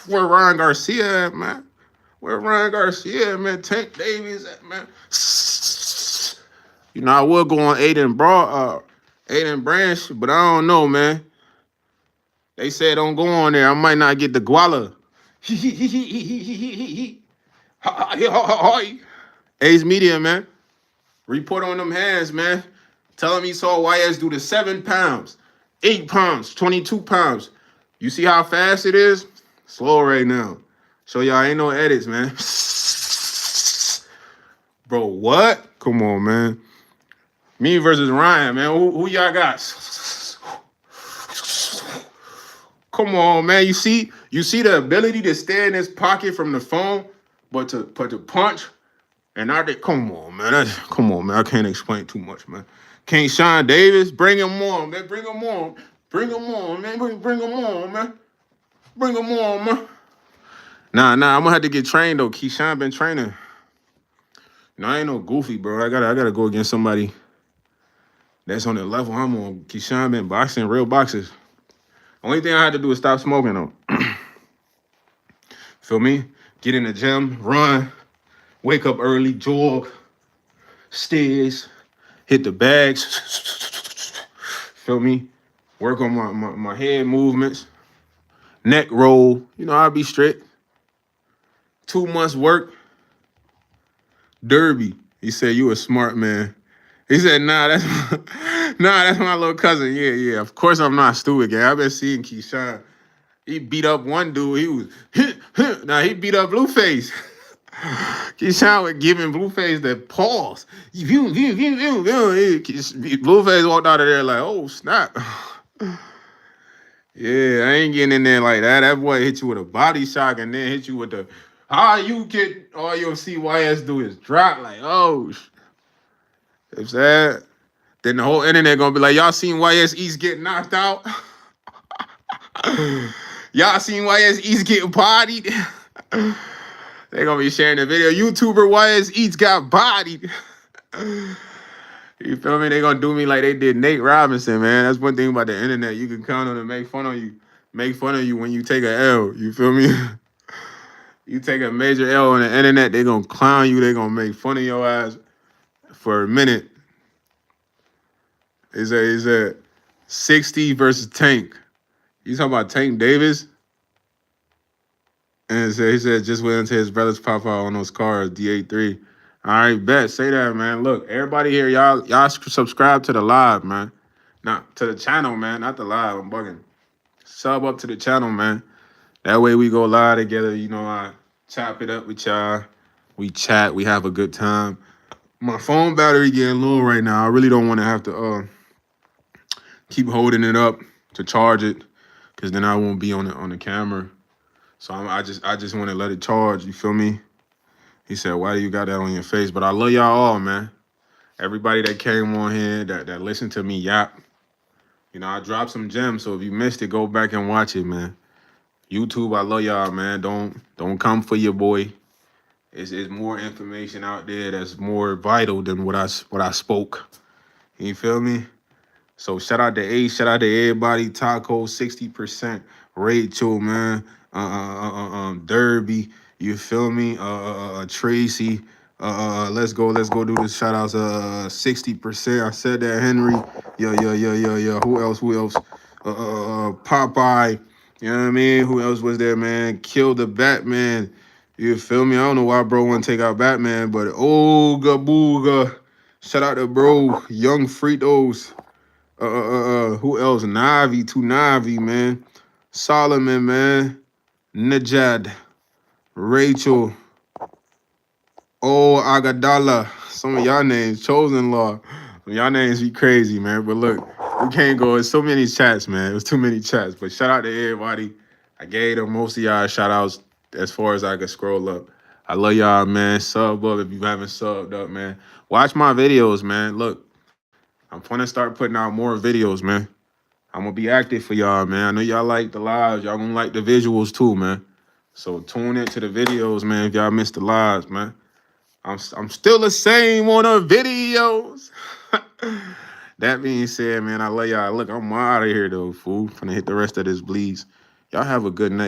Where Ryan Garcia at, man? Where Ryan Garcia at, man? Tank Davis at, man. You know, I would go on Aiden Branch, but I don't know, man. They said don't go on there. I might not get the guala. Ace Media, man. Report on them hands, man. Tell him he saw YS do the 7 pounds, 8 pounds, 22 pounds. You see how fast it is? Slow right now. So y'all ain't no edits, man. Bro, what? Come on, man. Me versus Ryan, man. Who y'all got? Come on, man. You see the ability to stay in his pocket from the phone, but to punch. And come on, man. Come on, man. I can't explain too much, man. King Sean Davis, bring him on, man. Bring him on, man. Bring him on, man. Bring him on, man. Nah, I'm gonna have to get trained though. Keyshawn been training. No, I ain't no goofy, bro. I gotta go against somebody that's on the level I'm on. Keyshawn been boxing, real boxers. Only thing I had to do is stop smoking though. Feel me? Get in the gym, run, wake up early, jog, stairs, hit the bags. Feel me? Work on my head movements, neck roll. You know, I'll be straight. 2 months work. Derby. He said, you a smart man. He said, that's my little cousin. Yeah. Of course I'm not stupid, gang. I've been seeing Keyshawn. He beat up one dude. He was he beat up Blueface. Keyshawn was giving Blueface the pause. Blueface walked out of there like, oh, snap. Yeah, I ain't getting in there like that. That boy hit you with a body shock and then hit you with the, how you get, all you'll see YS do is drop like, oh, it's that. Then the whole internet gonna be like, y'all seen YsEats get knocked out? Y'all seen YsEats getting bodied? They gonna be sharing the video. YouTuber YsEats got bodied. You feel me? They gonna do me like they did Nate Robinson, man. That's one thing about the internet. You can count on to make fun of you when you take a L. You feel me? You take a major L on the internet, they gonna clown you. They gonna make fun of your ass for a minute. It's a 60 versus Tank. You talking about Tank Davis? And he said just wait until his brothers pop out on those cars, D83. All right, bet. Say that, man. Look, everybody here, y'all subscribe to the live, man. Not to the channel, man. Not the live. I'm bugging. Sub up to the channel, man. That way we go live together. You know, I chop it up with y'all. We chat. We have a good time. My phone battery getting low right now. I really don't want to have to keep holding it up to charge it, because then I won't be on the camera. So I just want to let it charge. You feel me? He said, why do you got that on your face? But I love y'all all, man. Everybody that came on here, that listened to me yap. You know, I dropped some gems, so if you missed it, go back and watch it, man. YouTube, I love y'all, man. Don't come for your boy. It's more information out there that's more vital than what I spoke. You feel me? So shout out to Ace, shout out to everybody. Taco, 60%. Rachel, man. Derby. You feel me? Tracy. Let's go do the shout outs. 60%. I said that. Henry. Yeah. Who else? Popeye. You know what I mean? Who else was there, man? Kill the Batman. You feel me? I don't know why bro want to take out Batman, but Ooga Booga. Shout out to bro. Young Fritos. Who else? Navi, man. Solomon, man. Najad. Rachel. Oh, Agadala. Some of y'all names, Chosen Law. Y'all names be crazy, man. But look, we can't go. It's so many chats, man. It was too many chats. But shout out to everybody. I gave them most of y'all shout outs as far as I could scroll up. I love y'all, man. Sub up if you haven't subbed up, man. Watch my videos, man. Look, I'm gonna start putting out more videos, man. I'm gonna be active for y'all, man. I know y'all like the lives. Y'all gonna like the visuals too, man. So tune into the videos, man. If y'all missed the lives, man. I'm still the same on the videos. That being said, man, I love y'all. Look, I'm out of here though, fool. Finna hit the rest of this bleeds. Y'all have a good night.